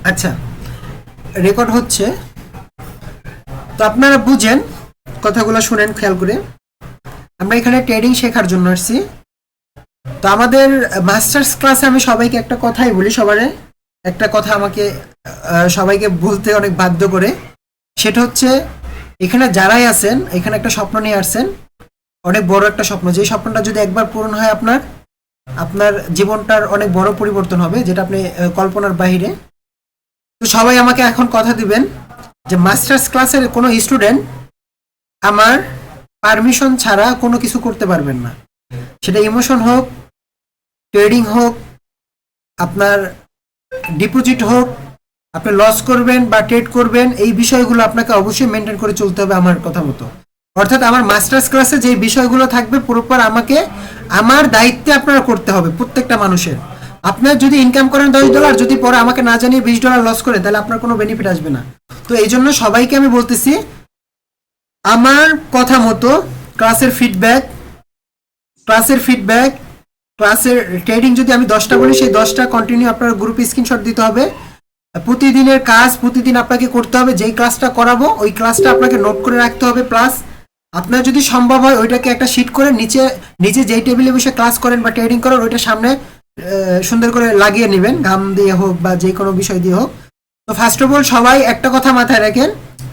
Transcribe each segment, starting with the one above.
আচ্ছা, রেকর্ড হচ্ছে, তো আপনারা বুঝেন, কথাগুলো শুনেন খেয়াল করে। আমরা এখানে ট্রেডিং শেখার জন্য আসছি। তো আমাদের মাস্টার্স ক্লাসে আমি সবাইকে একটা কথাই বলি, সবারে একটা কথা আমাকে সবাইকে বলতে অনেক বাধ্য করে। সেটা হচ্ছে, এখানে যারাই আছেন, এখানে একটা স্বপ্ন নিয়ে আসছেন, অনেক বড় একটা স্বপ্ন। যে স্বপ্নটা যদি একবার পূরণ হয়, আপনার আপনার জীবনটার অনেক বড় পরিবর্তন হবে, যেটা আপনি কল্পনার বাহিরে। তো সবাই আমাকে এখন কথা দিবেন যে মাস্টার্স ক্লাসের কোনো স্টুডেন্ট আমার পারমিশন ছাড়া কোনো কিছু করতে পারবেন না। সেটা ইমোশন হোক, ট্রেডিং হোক, আপনার ডিপোজিট হোক, আপনি লস করবেন বা ট্রেড করবেন, এই বিষয়গুলো আপনাকে অবশ্যই মেনটেন করে চলতে হবে আমার কথা মতো। অর্থাৎ আমার মাস্টার্স ক্লাসে যে বিষয়গুলো থাকবে পুরোপুরি আমাকে আমার দায়িত্বে আপনারা করতে হবে, প্রত্যেকটা মানুষের। আপনার যদি ইনকাম করেন $10, যদি পরে আমাকে না জানিয়ে $20 লস করেন, তাহলে আপনার কোনো বেনিফিট আসবে না। তো এই জন্য সবাইকে আমি বলতেছি, আমার কথা মতো ক্লাসের ফিডব্যাক ক্লাসের ফিডব্যাক ক্লাসের ট্রেডিং যদি আমি 10টা বলি, সেই 10টা কন্টিনিউ আপনার গ্রুপে স্ক্রিনশট দিতে হবে। প্রতিদিনের কাজ প্রতিদিন আপনাকে করতে হবে। যেই ক্লাসটা করাবো ওই ক্লাসটা আপনাকে নোট করে রাখতে হবে। প্লাস আপনার যদি সম্ভব হয় ওইটাকে একটা শিট করে নিচে নিচে যেই টেবিলে বসে ক্লাস করেন বা ট্রেডিং করেন ওইটা সামনে সুন্দর করে লাগিয়ে নেবেন, গাম দিয়ে হোক বা যে কোনো বিষয় দিয়ে হোক। তো ফার্স্ট অফ অল সবাই একটা কথা মাথায় রাখেন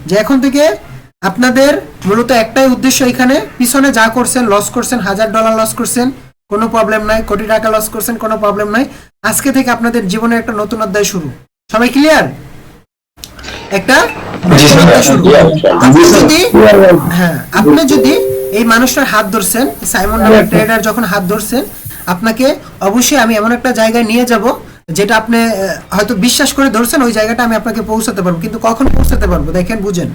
যে এখন থেকে আপনাদের মূলত একটাই উদ্দেশ্য, এখানে পিছনে যা করছেন, লস করছেন, $1000 লস করছেন, কোনো প্রবলেম নাই, কোটি টাকা লস করছেন, কোনো প্রবলেম নাই। আজকে থেকে আপনাদের জীবনের একটা নতুন অধ্যায় শুরু। সবাই ক্লিয়ার? একটা নতুন অধ্যায় শুরু। আপনি যদি আপনি যদি এই মানুষটার হাত ধরছেন, সাইমন নামের ট্রেডার যখন হাত ধরছেন, আপনাকে অবশ্যই আমি এমন একটা জায়গায় নিয়ে যাব যেটা আপনি হয়তো বিশ্বাস করে ধরছেন, ওই জায়গাটা আমি আপনাকে পৌঁছাতে পারবো। কিন্তু কখন পৌঁছাতে পারবো দেখেন, বুঝেন।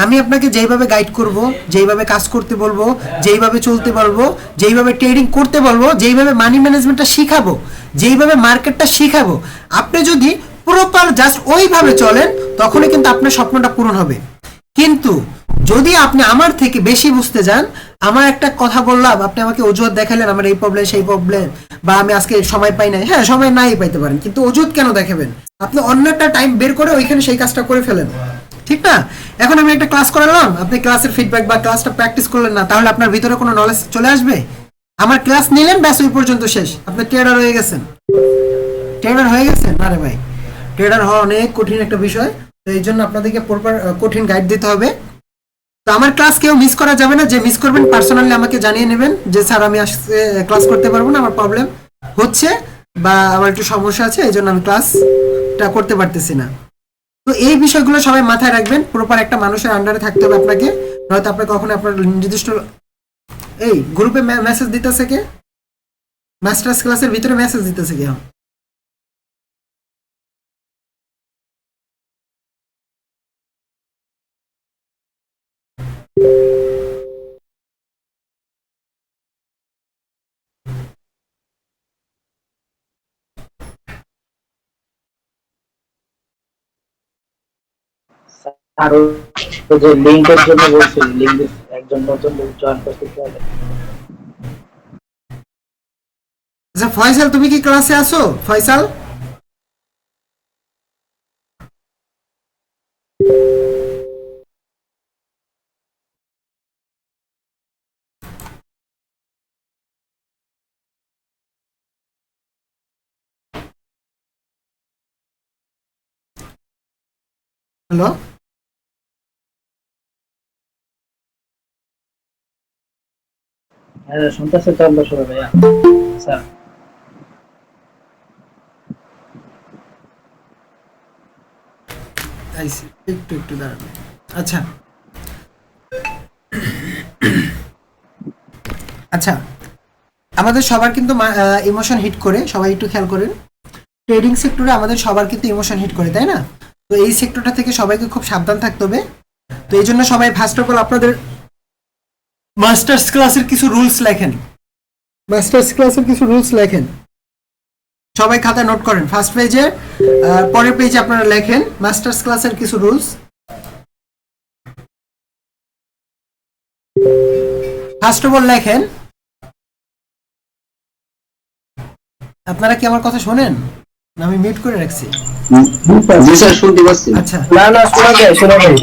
আমি আপনাকে যেইভাবে গাইড করব, যেইভাবে কাজ করতে বলবো, যেইভাবে চলতে বলবো, যেইভাবে ট্রেডিং করতে বলবো, যেইভাবে মানি ম্যানেজমেন্টটা শিখাবো, যেইভাবে মার্কেটটা শিখাবো, আপনি যদি প্রপার জাস্ট ওইভাবে চলেন, তখনই কিন্তু আপনার স্বপ্নটা পূরণ হবে। কিন্তু যদি আপনি আমার থেকে বেশি বুঝতে যান, আমার একটা কথা বললাম, আপনি আমাকে অজুহাত দেখালেন, আমার এই প্রবলেম সেই প্রবলেম, বা আমি আজকে সময় পাই নাই। হ্যাঁ, সময় নাই পাইতে পারেন, কিন্তু অজুহাত কেন দেখাবেন? আপনি অন্য একটা টাইম বের করে ওইখানে সেই কাজটা করে ফেলেন, ঠিক না? এখন আমি একটা ক্লাস করালাম, আপনি ক্লাসের ফিডব্যাক বা ক্লাসটা প্র্যাকটিস করলেন না, তাহলে আপনার ভিতরে কোনো নলেজ চলে আসবে? আমার ক্লাস নিলেন, ব্যাস ওই পর্যন্ত শেষ, আপনি ট্রেডার হয়ে গেছেন। ট্রেডার হয়ে গেছেন? না রে ভাই, ট্রেডার হওয়া অনেক কঠিন একটা বিষয়। তো এই জন্য আপনাদেরকে প্রপার কঠিন গাইড দিতে হবে। তো আমার ক্লাস কেউ মিস করা যাবে না। যে মিস করবেন পার্সোনালি আমাকে জানিয়ে নেবেন যে স্যার আমি আজকে ক্লাস করতে পারবো না, আমার প্রবলেম হচ্ছে বা আমার একটু সমস্যা আছে, এই জন্য আমি ক্লাসটা করতে পারতেছি না। তো এই বিষয়গুলো সবাই মাথায় রাখবেন। প্রপার একটা মানুষের আন্ডারে থাকতে হবে আপনাকে, নয়তো আপনি কখনো আপনার নির্দিষ্ট এই গ্রুপে মেসেজ দিতেছে কে? মাস্টার্স ক্লাসের ভিতরে মেসেজ দিতেছে কে? আর ওই যে লিঙ্কের জন্য বলছিল, লিঙ্ক একজন নতুন লোক জয়েন করতে চাইলে। আচ্ছা ফয়সাল, তুমি কি ক্লাসে আসো? ফয়সাল, হ্যালো? হ্যাঁ, শুনতেছে তো আমরা সবাই ভাইয়া। স্যার, আইসি, একটু একটু দাঁড়ান। আচ্ছা আচ্ছা, আমাদের সবার কিন্তু ইমোশন হিট করে, সবাই একটু খেয়াল করেন। ট্রেডিং সেক্টরে আমাদের সবার কিন্তু ইমোশন হিট করে, তাই না? তো এই সেক্টরটা থেকে সবাইকে খুব সাবধান থাকতে হবে। তো এই জন্য সবাই ফার্স্ট অফ অল আপনাদের মাস্টার্স ক্লাসের কিছু রুলস লেখেন। মাস্টার্স ক্লাসের কিছু রুলস লেখেন, সবাই খাতায় নোট করেন। ফার্স্ট পেজে, পরের পেজে আপনারা লেখেন মাস্টার্স ক্লাসের কিছু রুলস। ফার্স্ট অফ অল লেখেন, আপনারা কি আমার কথা শোনেন? না, আমি মিউট করে রাখছি। জি স্যার শুনতে পাচ্ছি। আচ্ছা না না শোনা যায়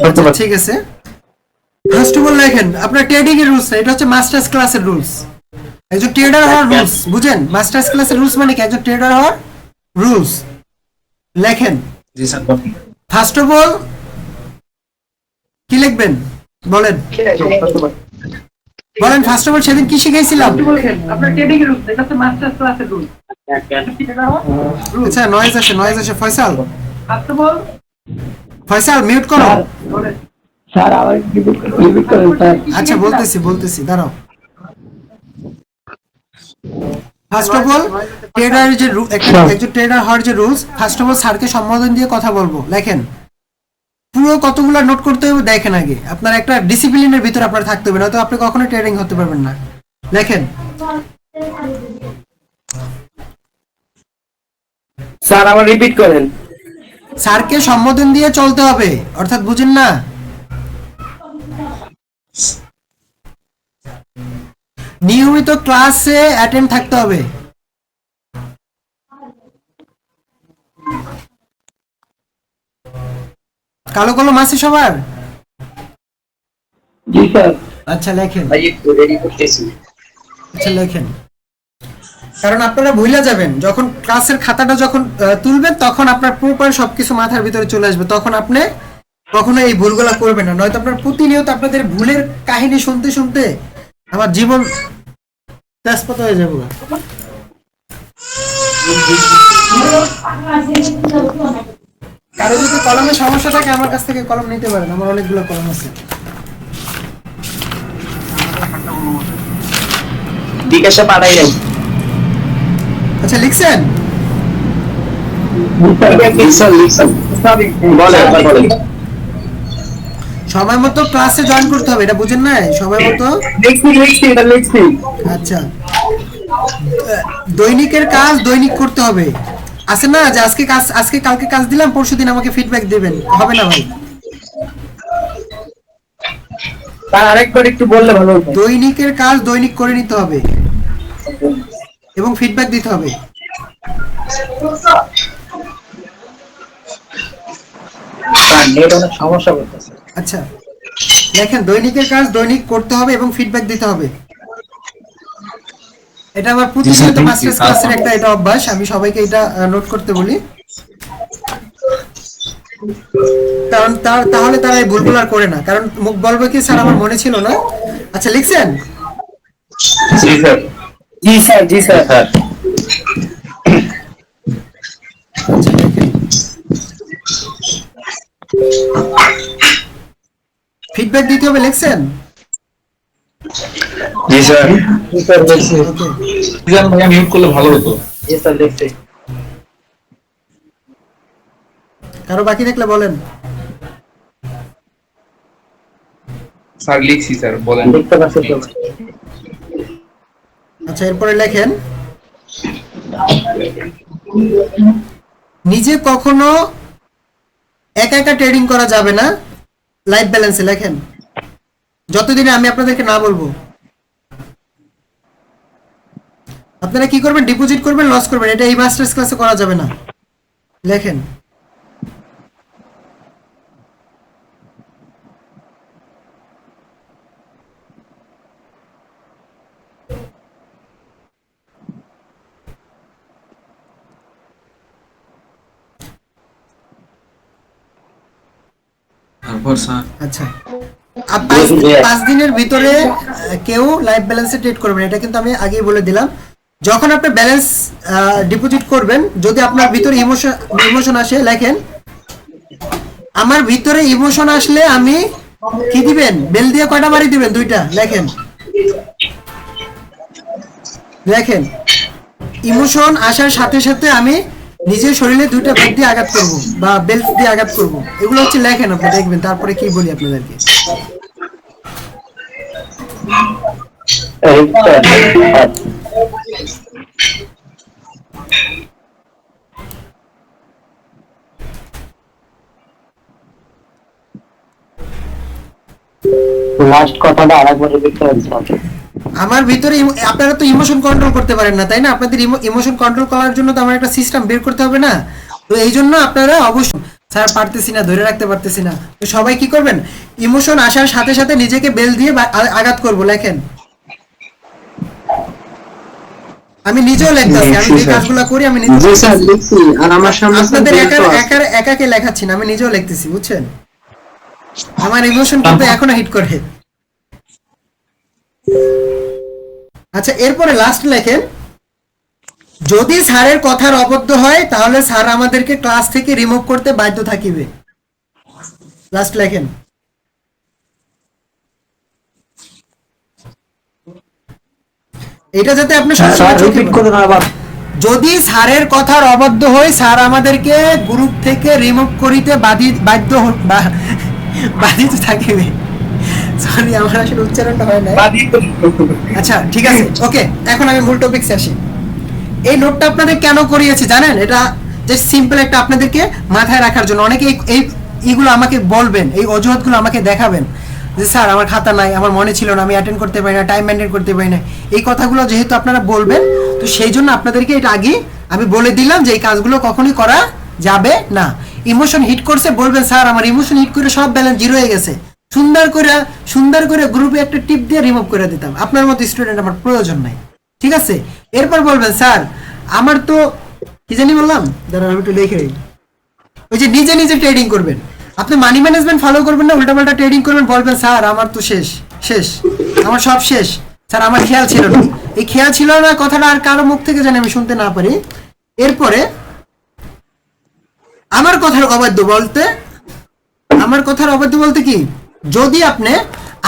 আচ্ছা, ঠিক আছে। ফার্স্ট অফ অল দেখেন, আপনার ট্রেডিং এর রুলস, এটা হচ্ছে মাস্টার্স ক্লাসের রুলস। একজন ট্রেডার হওয়ার রুলস বুঝেন? মাস্টার্স ক্লাসের রুলস মানে কি? একজন ট্রেডার হওয়ার রুলস লেখেন। জি স্যার। ফার্স্ট অফ অল কি লিখবেন বলেন? বলেন ফার্স্ট অফ অল সেদিন কি শিখাইছিলাম? আপনার ট্রেডিং এর রুলস, এটা হচ্ছে মাস্টার ক্লাসের রুলস। আচ্ছা, নয়েজ আসে। Faisal, first of all Faisal mute করো। স্যার আবার রিপিট করেন স্যার। আচ্ছা, বলতেছি, দাঁড়াও। ফার্স্ট অফ অল ট্রেডার যে একজন ট্রেডার হওয়ার যে রুলস, ফার্স্ট অফ অল স্যারকে সম্বোধন দিয়ে কথা বলবো। লেখেন, পুরো কতগুলো নোট করতে হবে দেখেন আগে। আপনার একটা ডিসিপ্লিনের ভিতরে আপনার থাকতে হবে, নয়তো আপনি কখনো ট্রেডিং হতে পারবেন না। লেখেন, স্যার আবার রিপিট করেন। স্যারকে সম্বোধন দিয়ে চলতে হবে, অর্থাৎ বুঝেন না? নিয়মিত ক্লাসে অ্যাটেন্ড থাকতে হবে। কালো কলম আছে সবার? জি স্যার। আচ্ছা লেখেন। ভাই একটু রেডি করতেছি। আচ্ছা লেখেন, কারণ আপনারা ভুলে যাবেন যখন ক্লাসের খাতাটা যখন তুলবেন, তখন আপনার প্রপার সবকিছু মাথার ভিতরে চলে আসবে, তখন আপনি কখনো এই ভুলগুলো করবেন না। নয়তো আপনার প্রতিনিয়ত আপনাদের ভুলের কাহিনী শুনতে শুনতে আমার জীবন তেজপাতা হয়ে যাবে। কারো যদি কলমের সমস্যা থাকে আমার কাছ থেকে কলম নিতে পারেন, আমার অনেকগুলো কলম আছে। বিকাশে পাঠাইলেন। আচ্ছা, লিখছেন? লিখছেন। বলেন। সময় মতো ক্লাসে জয়েন করতে হবে, এটা বুঝেন না? সময় মতো। আচ্ছা, দৈনিকের কাজ দৈনিক করতে হবে। আছে না যে আজকে কালকে কাজ দিলাম, পরশুদিন আমাকে ফিডব্যাক দিবেন, হবে না ভাই। স্যার আরেকবার একটু বললে ভালো হতো। দৈনিকের কাজ দৈনিক করে নিতে হবে এবং ফিডব্যাক দিতে হবে। স্যার নেট অনেক সমস্যা করতেছে। আচ্ছা দেখেন, দৈনিকের কাজ দৈনিক করতে হবে এবং ফিডব্যাক দিতে হবে। এটা আমার প্রতিনিয়ত মাস্টার্স ক্লাসের একটা এটা অভ্যাস, আমি সবাইকে এটা নোট করতে বলি, কারণ তাহলে তারা এই ভুলগুলো আর করে না। কারণ মুখ বলবে কি স্যার আমার মনে ছিল না। আচ্ছা, লিখছেন? জি স্যার। জি স্যার। জি স্যার। আচ্ছা দেখেন, ফিডব্যাক দিতে হবে, লিখছেন? জি স্যার। জি স্যার বলছি। ওকে, ভাইয়া মিউট করলে ভালো হতো। জি স্যার দেখছি। কারো বাকি থাকলে বলেন। স্যার লিখছি স্যার, বলেন। দেখতে পাচ্ছি তো। আচ্ছা, এরপরে লেখেন, নিজে কখনো একা একা ট্রেডিং করা যাবে না লাইফ ব্যালেন্সে। লেখেন, যতদিনে আমি আপনাদেরকে না বলবো। আপনারা কি করবেন? ডিপোজিট করবেন, লস করবেন, এটা এই মাস্টার্স ক্লাসে করা যাবে না। লেখেন, আচ্ছা, আর 5 দিনের ভিতরে কেউ লাইফ ব্যালেন্সে ট্রেড করবেন, এটা কিন্তু আমি আগেই বলে দিলাম। যখন আপনি ব্যালেন্স ডিপোজিট করবেন, যদি আপনার ভিতরে ইমোশন আসে, লেখেন, আমার ভিতরে ইমোশন আসলে আমি কি দিবেন? বেল দিয়ে কয়টা বাড়ি দিবেন? 2টা। লেখেন, ইমোশন আসার সাথে সাথে আমি নিজের শরীরে 2টা ব্যাগ দিয়ে আঘাত করব বা বেল্ট দিয়ে আঘাত করব। এগুলো হচ্ছে লেখেন, আপনি দেখবেন। তারপরে কি বলি আপনাদেরকে? লাস্ট কথাটা আরেকবার রিপিট করেন স্যার। আমার ভিতরে আপনারা তো ইমোশন কন্ট্রোল করতে পারেন না, তাই না? আপনাদের ইমোশন কন্ট্রোল করার জন্য তো আমার একটা সিস্টেম বের করতে হবে না? তো এই জন্য আপনারা অবশ্যই স্যার পারতেছি না, ধরে রাখতে পারতেছি না, তো সবাই কি করবেন, ইমোশন আসার সাথে সাথে নিজেকে বেল দিয়ে আঘাত করবো। লেখেন, আমি নিজেও লেখতেছি, আমি যে কাজগুলো করি আমি নিজে লিখছি আর আমার সামনে আপনাদের একাকে লেখাচ্ছি না, আমি নিজেও লিখতেছি, বুঝছেন? আমার ইমোশন কিন্তু এখনো হিট করে। আচ্ছা, এরপরে লাস্ট লেখেন, যদি স্যারের কথার অবদ্ধ হয় তাহলে স্যার আমাদেরকে ক্লাস থেকে রিমুভ করতে বাধ্য থাকিবে। লাস্ট লেখেন। এটা যাতে আপনি যদি স্যারের কথার অবদ্ধ হয় স্যার আমাদেরকে গ্রুপ থেকে রিমুভ করিতে বাধিত থাকিবে। সরি, আমার আসলে উচ্চারণটা হয় না। আচ্ছা ঠিক আছে, ওকে, এখন আমি মূল টপিকসে আসি। এই নোটটা আপনাদের কেন করিয়েছি জানেন? এটা জাস্ট সিম্পল একটা আপনাদেরকে মাথায় রাখার জন্য। অনেকে এইগুলো আমাকে বলবেন, এই অজুহাতগুলো আমাকে দেখাবেন যে স্যার আমার খাতা নাই, আমার মনে ছিল না, আমি অ্যাটেন্ড করতে পারি না, টাইম মেনটেন করতে পারি না। এই কথাগুলো যেহেতু আপনারা বলবেন, তো সেই জন্য আপনাদেরকে এটা আগে আমি বলে দিলাম যে এই কাজগুলো কখনোই করা যাবে না। ইমোশন হিট করছে, বলবেন স্যার আমার ইমোশন হিট করে সব ব্যালেন্স জিরো হয়ে গেছে, সুন্দর করে গ্রুপে একটা টিপ দিয়ে রিমুভ করে দিতাম। আপনার মতো স্টুডেন্ট আমার প্রয়োজন নাই, ঠিক আছে? এরপর বলবেন স্যার আমার তো কি জানি বললাম, দাঁড়ান আমি একটু লিখে নিই। ওই যে নিজে নিজে ট্রেডিং করবেন, আপনি মানি ম্যানেজমেন্ট ফলো করবেন না, উল্টাপাল্টা ট্রেডিং করবেন, বলবেন স্যার আমার তো শেষ আমার সব শেষ, স্যার আমার খেয়াল ছিল না। এই খেয়াল ছিল না কথাটা আর কারো মুখ থেকে জানি আমি শুনতে না পারি। এরপরে আমার কথার অবাধ্য বলতে কি, যদি আপনি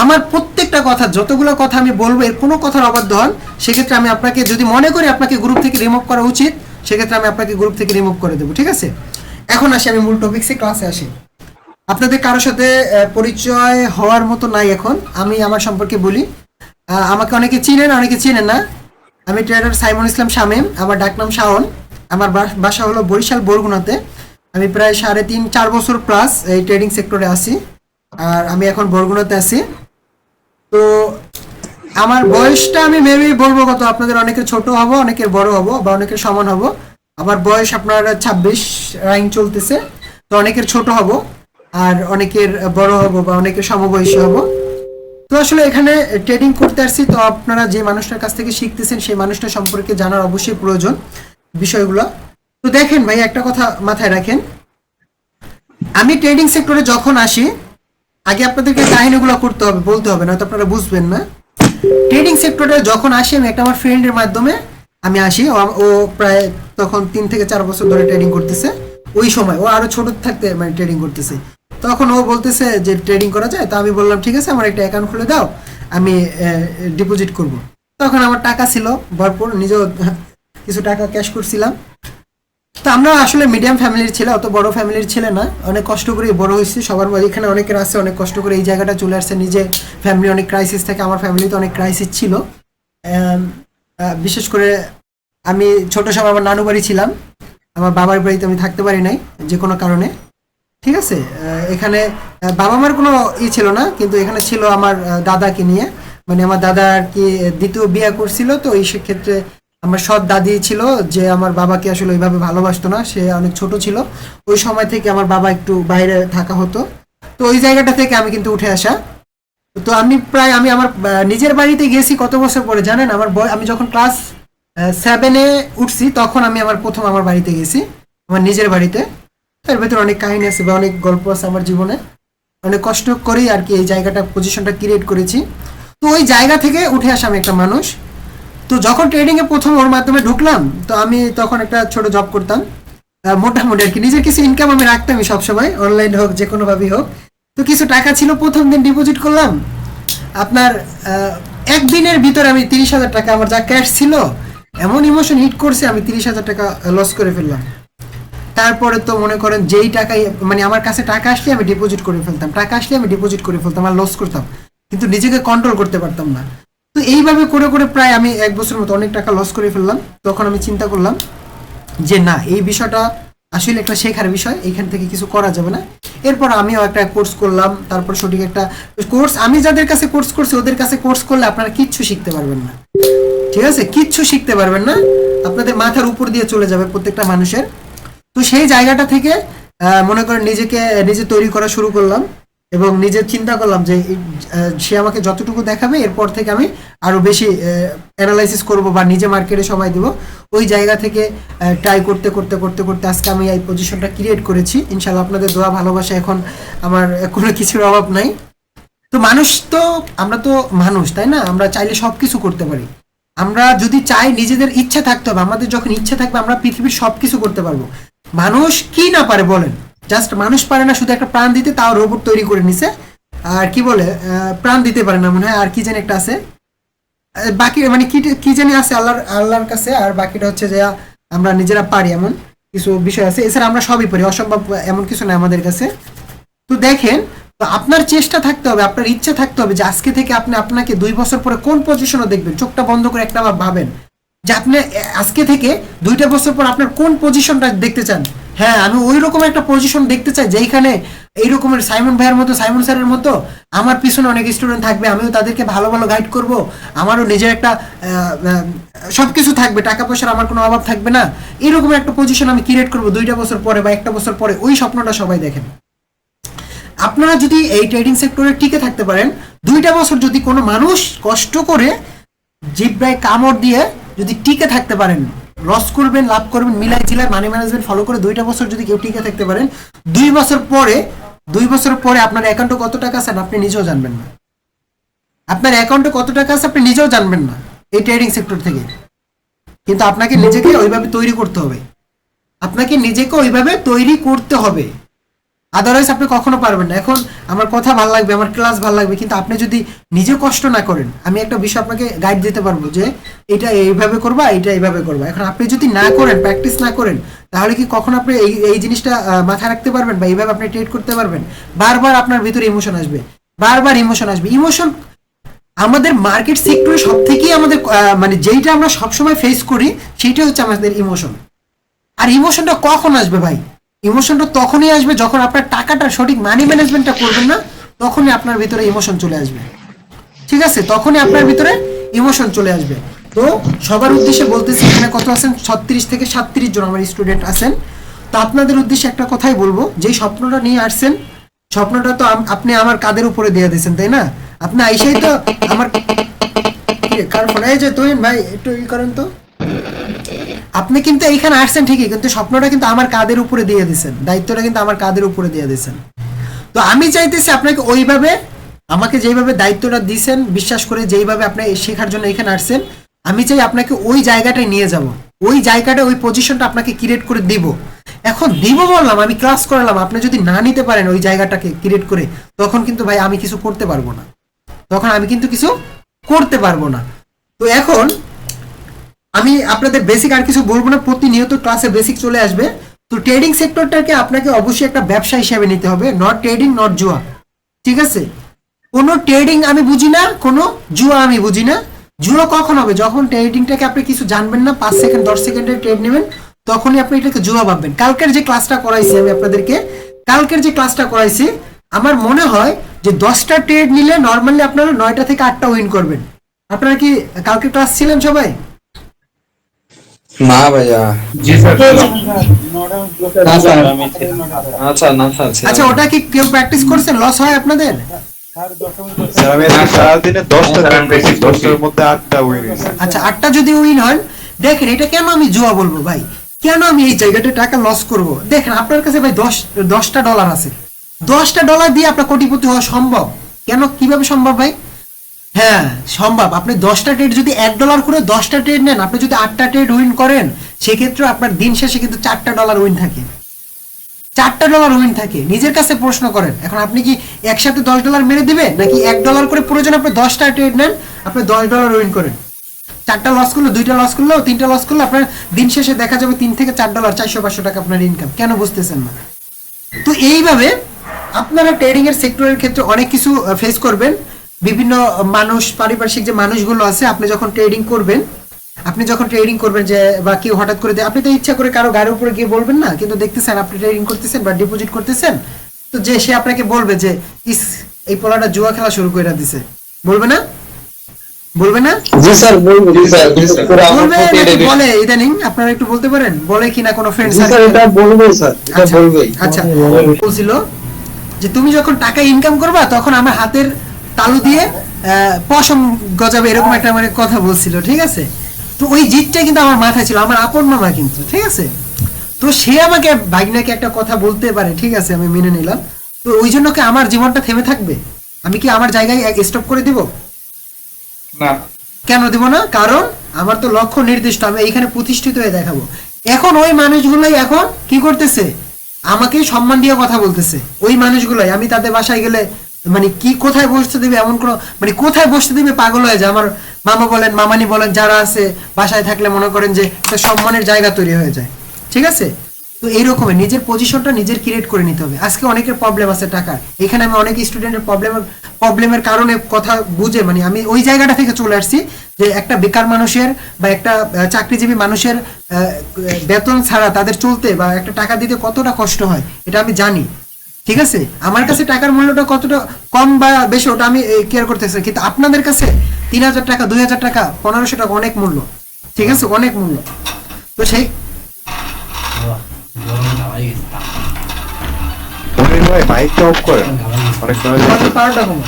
আমার প্রত্যেকটা কথা, যতগুলো কথা আমি বলবো এর কোনো কথার অবাধ্য হন, সেক্ষেত্রে আমি আপনাকে, যদি মনে করি আপনাকে গ্রুপ থেকে রিমুভ করা উচিত, সেক্ষেত্রে আমি আপনাকে গ্রুপ থেকে রিমুভ করে দেবো, ঠিক আছে? এখন আসি আমি মূল টপিকসে, ক্লাসে আসি। আপনাদের কারোর সাথে পরিচয় হওয়ার মতো নাই এখন, আমি আমার সম্পর্কে বলি। আমাকে অনেকে চিনেন, অনেকে চিনেন না। আমি ট্রেডার সাইমন ইসলাম শামীম, আমার ডাকনাম শাওন। আমার বাসা হলো বরিশাল বরগুনাতে। আমি প্রায় 3.5-4 বছর প্লাস এই ট্রেডিং সেক্টরে আছি, আর আমি এখন বরগুনাতে আছি। তো আমার বয়সটা আমি মেবি বলবো কত, আপনাদের অনেকের ছোট হব, অনেকের বড় হব, বা অনেকের সমান হব। আমার বয়স আপনার 26 রাইং চলতেছে, তো অনেকের ছোট হব আর অনেকের বড় হব বা অনেকের সমবয়সী হব। তো আসলে এখানে ট্রেডিং করতে আসছি, তো আপনারা যে মানুষটার কাছ থেকে শিখতেছেন সেই মানুষটা সম্পর্কে জানার অবশ্যই প্রয়োজন বিষয়গুলো। তো দেখেন ভাই, একটা কথা মাথায় রাখেন, আমি ট্রেডিং সেক্টরে যখন আসি, আগে আপনাদেরকে কাহিনীগুলো করতে হবে, বলতে হবে, না তো আপনারা বুঝবেন না। ট্রেডিং সেক্টরে যখন আসি আমি একটা আমার ফ্রেন্ডের মাধ্যমে আমি আসি। ও প্রায় তখন 3 থেকে 4 বছর ধরে ট্রেডিং করতেছে। ওই সময় ও আরো ছোট থাকতে মানে ট্রেডিং করতেছে। তখন ও বলতেছে যে ট্রেডিং করা যায়, তো আমি বললাম ঠিক আছে, আমার একটা অ্যাকাউন্ট খুলে দাও, আমি ডিপোজিট করব। তখন আমার টাকা ছিল ভরপুর, নিজেও কিছু টাকা ক্যাশ করছিলাম। তো আমরা আসলে মিডিয়াম ফ্যামিলির ছেলে, অত বড় ফ্যামিলির ছেলে না, অনেক কষ্ট করে বড় হয়েছি। সবার এখানে অনেকের আছে অনেক কষ্ট করে এই জায়গাটা চলে আসছে। নিজে ফ্যামিলি অনেক ক্রাইসিস থাকে, আমার ফ্যামিলিতে অনেক ক্রাইসিস ছিল। বিশেষ করে আমি ছোট সময় আমার নানু বাড়ি ছিলাম, আমার বাবার বাড়িতে আমি থাকতে পারি নাই যে কোনো কারণে, ঠিক আছে? এখানে বাবা মার কোনো ছিল না, কিন্তু এখানে ছিল আমার দাদাকে নিয়ে। মানে আমার দাদা আর কি দ্বিতীয় বিয়ে করছিল, তো এই সেক্ষেত্রে আমার সৎ দাদি ছিল যে আমার বাবাকে আসলে ওইভাবে ভালোবাসতো না, সে অনেক ছোট ছিল। ওই সময় থেকে আমার বাবা একটু বাইরে থাকা হতো, তো ওই জায়গাটা থেকে আমি কিন্তু উঠে আসা। তো আমি আমার নিজের বাড়িতে গেছি কত বছর পরে জানেন? আমি যখন ক্লাস 7-এ উঠছি, তখন আমি প্রথম আমার বাড়িতে গেছি, আমার নিজের বাড়িতে। এর ভেতরে অনেক কাহিনী আছে বা অনেক গল্প আছে আমার জীবনে, অনেক কষ্ট করেই আর কি এই জায়গাটা, পজিশনটা ক্রিয়েট করেছি। তো ওই জায়গা থেকে উঠে আসা আমি একটা মানুষ। তো যখন ট্রেডিংয়ে প্রথম ওর মাধ্যমে ঢুকলাম, তো আমি তখন একটা ছোট জব করতাম, মোটামুটি আর কি। নিজের কিছু ইনকাম আমি রাখতামই সবসময়, অনলাইন হোক যে কোনোভাবেই হোক। তো কিছু টাকা ছিল, প্রথম দিন ডিপোজিট করলাম। আপনার একদিনের ভিতরে আমি 30,000 টাকা, আমার যা ক্যাশ ছিল, এমন ইমোশন হিট করছে, আমি 30,000 টাকা লস করে ফেললাম। তারপরে তো মনে করেন যেই টাকাই, মানে আমার কাছে টাকা আসলে আমি ডিপোজিট করে ফেলতাম, আর লস করতাম, কিন্তু নিজেকে কন্ট্রোল করতে পারতাম না। তো এইভাবে করে করে প্রায় আমি 1 বছরের মতো অনেক টাকা লস করে ফেললাম। তখন আমি চিন্তা করলাম যে না, এই বিষয়টা আসলে একটা শেখার বিষয়, এইখান থেকে কিছু করা যাবে না, এরপর আমিও একটা কোর্স করলাম, তারপর সঠিক একটা কোর্স, আমি যাদের কাছে কোর্স করছি ওদের কাছে কোর্স করলে আপনারা কিচ্ছু শিখতে পারবেন না, ঠিক আছে, কিচ্ছু শিখতে পারবেন না, আপনাদের মাথার উপর দিয়ে চলে যাবে প্রত্যেকটা মানুষের। তো সেই জায়গাটা থেকে মনে করেন নিজে তৈরি করা শুরু করলাম এবং নিজে চিন্তা করলাম যে সে আমাকে যতটুকু দেখাবে এরপর থেকে আমি আরো বেশি অ্যানালাইসিস করব বা নিজে মার্কেটে সময় দিব। ওই জায়গা থেকে ট্রাই করতে করতে করতে করতে আজকে আমি এই পজিশনটা ক্রিয়েট করেছি। ইনশাল্লাহ আপনাদের দোয়া ভালোবাসা, এখন আমার কোনো কিছুর অভাব নাই। তো আমরা তো মানুষ, তাই না? আমরা চাইলে সবকিছু করতে পারি। আমরা যদি চাই, নিজেদের ইচ্ছা থাকতে হবে, আমাদের যখন ইচ্ছা থাকবে আমরা পৃথিবীর সবকিছু করতে পারবো। মানুষ কি না পারে বলেন? জাস্ট মানুষ পারে না শুধু একটা প্রাণ দিতে, তাও রোবট তৈরি করে নিছে। আর কি বলে, প্রাণ দিতে পারে না মনে হয়, আর কি জানি একটা আছে, বাকি মানে কি জানি আছে আল্লাহর কাছে, আর বাকিটা হচ্ছে যে আমরা নিজেরা পারি, এমন কিছু বিষয় আছে। এছাড়া আমরা সবই পারি, অসম্ভব এমন কিছু নাই আমাদের কাছে। তো দেখেন, তো আপনার চেষ্টা থাকতে হবে, আপনার ইচ্ছা থাকতে হবে যে আজকে থেকে আপনাকে 2 বছর পরে কোন পজিশনে দেখবেন। চোখটা বন্ধ করে একটা ভাবেন যে আপনি আজকে থেকে 2টা বছর পর আপনার কোন পজিশনটা দেখতে চান। হ্যাঁ, আমি ওই রকম একটা পজিশন দেখতে চাই যেখানে এই রকমের সাইমন ভাইয়ের মতো, সাইমন স্যারের মতো আমার পিছনে অনেক স্টুডেন্ট থাকবে, আমিও তাদেরকে ভালো ভালো গাইড করব, আমারও নিজের একটা সবকিছু থাকবে, টাকা পয়সার আমার কোনো অভাব থাকবে না। এরকম একটা পজিশন আমি ক্রিয়েট করবো 2টা বছর পরে বা 1টা বছর পরে। ওই স্বপ্নটা সবাই দেখেন। আপনারা যদি এই ট্রেডিং সেক্টরে টিকে থাকতে পারেন, 2টা বছর যদি কোনো মানুষ কষ্ট করে জিব্রায় কামড় দিয়ে যদি টিকে থাকতে পারেন, লস করবেন লাভ করবেন মিলাই ঝিলাই মানি ম্যানেজমেন্ট ফলো করে 2টা বছর যদি কেউ টিকে থাকতে পারেন, 2 বছর পরে আপনার অ্যাকাউন্টে কত টাকা আছে আপনি নিজেও জানবেন না। আপনার অ্যাকাউন্টে কত টাকা আছে আপনি নিজেও জানবেন না এই ট্রেডিং সেক্টর থেকে। কিন্তু আপনাকে নিজেকে ওইভাবে তৈরি করতে হবে, আপনাকে নিজেকে ওইভাবে তৈরি করতে হবে, আদারওয়াইজ আপনি কখনো পারবেন না। এখন আমার কথা ভালো লাগবে, আমার ক্লাস ভালো লাগবে, কিন্তু আপনি যদি নিজে কষ্ট না করেন, আমি একটা বিষয় আপনাকে গাইড দিতে পারবো যে এটা এইভাবে করবা, এটা এইভাবে করবা। এখন আপনি যদি না করেন, প্র্যাকটিস না করেন, তাহলে কি কখন আপনি এই জিনিসটা মাথায় রাখতে পারবেন বা এইভাবে আপনি ট্রেড করতে পারবেন? বারবার আপনার ভিতরে ইমোশন আসবে, বারবার ইমোশন আসবে। ইমোশন আমাদের মার্কেট সেক্টরে সব থেকেই আমাদের মানে যেইটা আমরা সবসময় ফেস করি সেইটা হচ্ছে আমাদের ইমোশন। আর ইমোশনটা কখন আসবে ভাই? ইমোশনটা তখনই আসবে যখন আপনার টাকাটা সঠিক মানি ম্যানেজমেন্টটা করবেন না, তখনই আপনার ভিতরে ইমোশন চলে আসবে, ঠিক আছে? তখনই আপনার ভিতরে ইমোশন চলে আসবে। তো সবার উদ্দেশ্যে বলতেছি, এখানে কত আছেন? 36 থেকে 37 জন আমার স্টুডেন্ট আছেন। তো আপনাদের উদ্দেশ্যে একটা কথাই বলবো, যেই স্বপ্নটা নিয়ে আসছেন, স্বপ্নটা তো আপনি আমার কাদের উপরে দিয়ে দিয়েছেন, তাই না? আপনি আইসাই তো আমার কার ফোন, এই যে তুহিন ভাই একটু ই করেন তো। আপনি কিন্তু এইখানে আসছেন ঠিকই, কিন্তু স্বপ্নটা কিন্তু আমার কাদের উপরে দিয়ে দিয়েছেন, দায়িত্বটা কিন্তু আমার কাদের উপরে দিয়ে দিয়েছেন। তো আমি চাইতেছি আপনাকে ওইভাবে, আমাকে যেইভাবে দায়িত্বটা দিয়েছেন বিশ্বাস করে, যেইভাবে আপনি শেখার জন্য এখানে আসছেন, আমি চাই আপনাকে ওই জায়গাটায় নিয়ে যাব, ওই জায়গাটা, ওই পজিশনটা আপনাকে ক্রিয়েট করে দিব। এখন দিব বললাম, আমি ক্লাস করালাম, আপনি যদি না নিতে পারেন ওই জায়গাটাকে ক্রিয়েট করে, তখন কিন্তু ভাই আমি কিছু করতে পারবো না, তখন আমি কিন্তু কিছু করতে পারবো না। তো এখন আমি আপনাদের বেসিক আর কিছু বলবো না, প্রতিনিয়ত ক্লাসে বেসিক চলে আসবে। তো ট্রেডিং সেক্টরটাকে আপনাকে অবশ্যই একটা ব্যবসা হিসেবে নিতে হবে, নট ট্রেডিং, নট জুয়া, ঠিক আছে? কোনো ট্রেডিং আমি বুঝি না, কোনো জুয়া আমি বুঝি না। জুয়া কখন হবে? যখন ট্রেডিংটাকে আপনি কিছু জানবেন না, 5 সেকেন্ড 10 সেকেন্ডের ট্রেড নেবেন, তখনই আপনি এটাকে জুয়া ভাববেন। কালকের যে ক্লাসটা করাইছি আমি আপনাদেরকে, আমার মনে হয় যে 10টা ট্রেড নিলে নর্মালি আপনারা 9টা থেকে 8টা উইন করবেন। আপনারা কি কালকে ক্লাস ছিলেন সবাই? না ভাইয়া। জি স্যার। না স্যার। আচ্ছা না স্যার। আচ্ছা, ওটা কি কেউ প্র্যাকটিস করছেন? লস হয় আপনাদের? স্যার আমি সারাদিনে 10টা স্যার, আমি বেশি 10টার মধ্যে 8টা উইন হয়েছে। আচ্ছা, 8টা যদি উইন হয়, দেখেন এটা কেন আমি জুয়া বলবো ভাই, কেন আমি এই জায়গাটা টাকা লস করব? দেখেন আপনার কাছে ভাই 10টা ডলার আছে, 10টা ডলার দিয়ে আপনার কোটিপতি হওয়া সম্ভব? কেন, কিভাবে সম্ভব ভাই? হ্যাঁ সম্ভব। আপনি 10টা ট্রেড যদি $1 করে 10টা ট্রেড নেন, আপনি যদি 8টা ট্রেড উইন করেন, সেক্ষেত্রে আপনার দিন শেষে কিন্তু $4 উইন থাকে, $4 উইন থাকে। নিজের কাছে প্রশ্ন করেন, এখন আপনি কি একসাথে $10 মেরে দিবেন, নাকি $1 করে প্রয়োজন আপনি 10টা ট্রেড নেন, আপনি $10 উইন করেন, 4টা লস করলো, 2টা লস করলো, 3টা লস করলো, আপনার দিন শেষে দেখা যাবে $3 থেকে $4, 400-500 টাকা আপনার ইনকাম। কেন বুঝতেছেন না? তো এইভাবে আপনারা ট্রেডিং এর সেক্টরের ক্ষেত্রে অনেক কিছু ফেস করবেন। বিভিন্ন মানুষ, পারিপার্শ্বিক যে মানুষগুলো আছে, আপনি যখন ট্রেডিং করবেন যে, বা কেউ হঠাৎ করে আপনি তো ইচ্ছা করে কারো গাড়ির উপরে গিয়ে বলবেন না, কিন্তু দেখতেছেন আপনি ট্রেডিং করতেছেন বা ডিপোজিট করতেছেন, তো যে সে আপনাকে বলবে যে ইস এই পোলাটা জুয়া খেলা শুরু করে দিছে, বলবে না? বলবে না? জি স্যার বলবো, জি স্যার পুরো আমার বলবে প্রতি নাকি এটা বলে ইদানিং? আপনারা একটু বলতে পারেন, বলে কিনা কোনো ফ্রেন্ড জি স্যার এটা বলবো স্যার, এটা আচ্ছা, বলবেই। আচ্ছা বলছিল যে তুমি যখন টাকা ইনকাম করবা তখন আমার হাতের তালু দিয়ে পশম গজাবে, এরকম একটা মানে কথা বলছিল, ঠিক আছে? তো ওই জিতটা কিন্তু আমার মাথায় ছিল, আমার আপন মামা কিন্তু, ঠিক আছে? তো সে আমাকে ভাগনাকে একটা কথা বলতে পারে, ঠিক আছে, আমি মেনে নিলাম। তো ওই জন্য কি আমার জীবনটা থেমে থাকবে? আমি কি আমার জায়গায় স্টপ করে দিব? না, কেন দিব না? কারণ আমার তো লক্ষ্য নির্দিষ্ট, আমি এইখানে প্রতিষ্ঠিত হয়ে দেখাবো। এখন ওই মানুষগুলাই এখন কি করতেছে, আমাকে সম্মান দিয়ে কথা বলতেছে। ওই মানুষগুলাই আমি তাদের বাসায় গেলে মানে কি কোথায় বসতে দিবে এমন কোনো মানে কোথায় বসতে দিবে পাগল হয়ে যায়। আমার মামা বলেন মামানি বলেন যারা আছে বাসায় থাকলে মনে করেন যে একটা সম্মানের জায়গা তৈরি হয়ে যায়, ঠিক আছে? তো এইরকমই নিজের পজিশনটা নিজের ক্রিয়েট করে নিতে হবে। আজকে অনেকের প্রবলেম আছে টাকার, এখানে আমি অনেক স্টুডেন্টের প্রবলেমের কারণে কথা বুঝে মানে আমি ওই জায়গাটা থেকে চলে আসছি যে একটা বেকার মানুষের বা একটা চাকরিজীবী মানুষের বেতন ছাড়া তাদের চলতে বা একটা টাকা দিতে কতটা কষ্ট হয় এটা আমি জানি, ঠিক আছে? আমার কাছে টাকার মূল্যটা কতটা কম বা বেশি ওটা আমি কেয়ার করতেছি, কিন্তু আপনাদের কাছে 3,000 টাকা 2,000 টাকা 1,500 টাকা অনেক মূল্য, ঠিক আছে, অনেক মূল্য। তো সেই মনির ভাই মাইকটা অফ করেন, অনেক সময় পাওয়ারটা কম।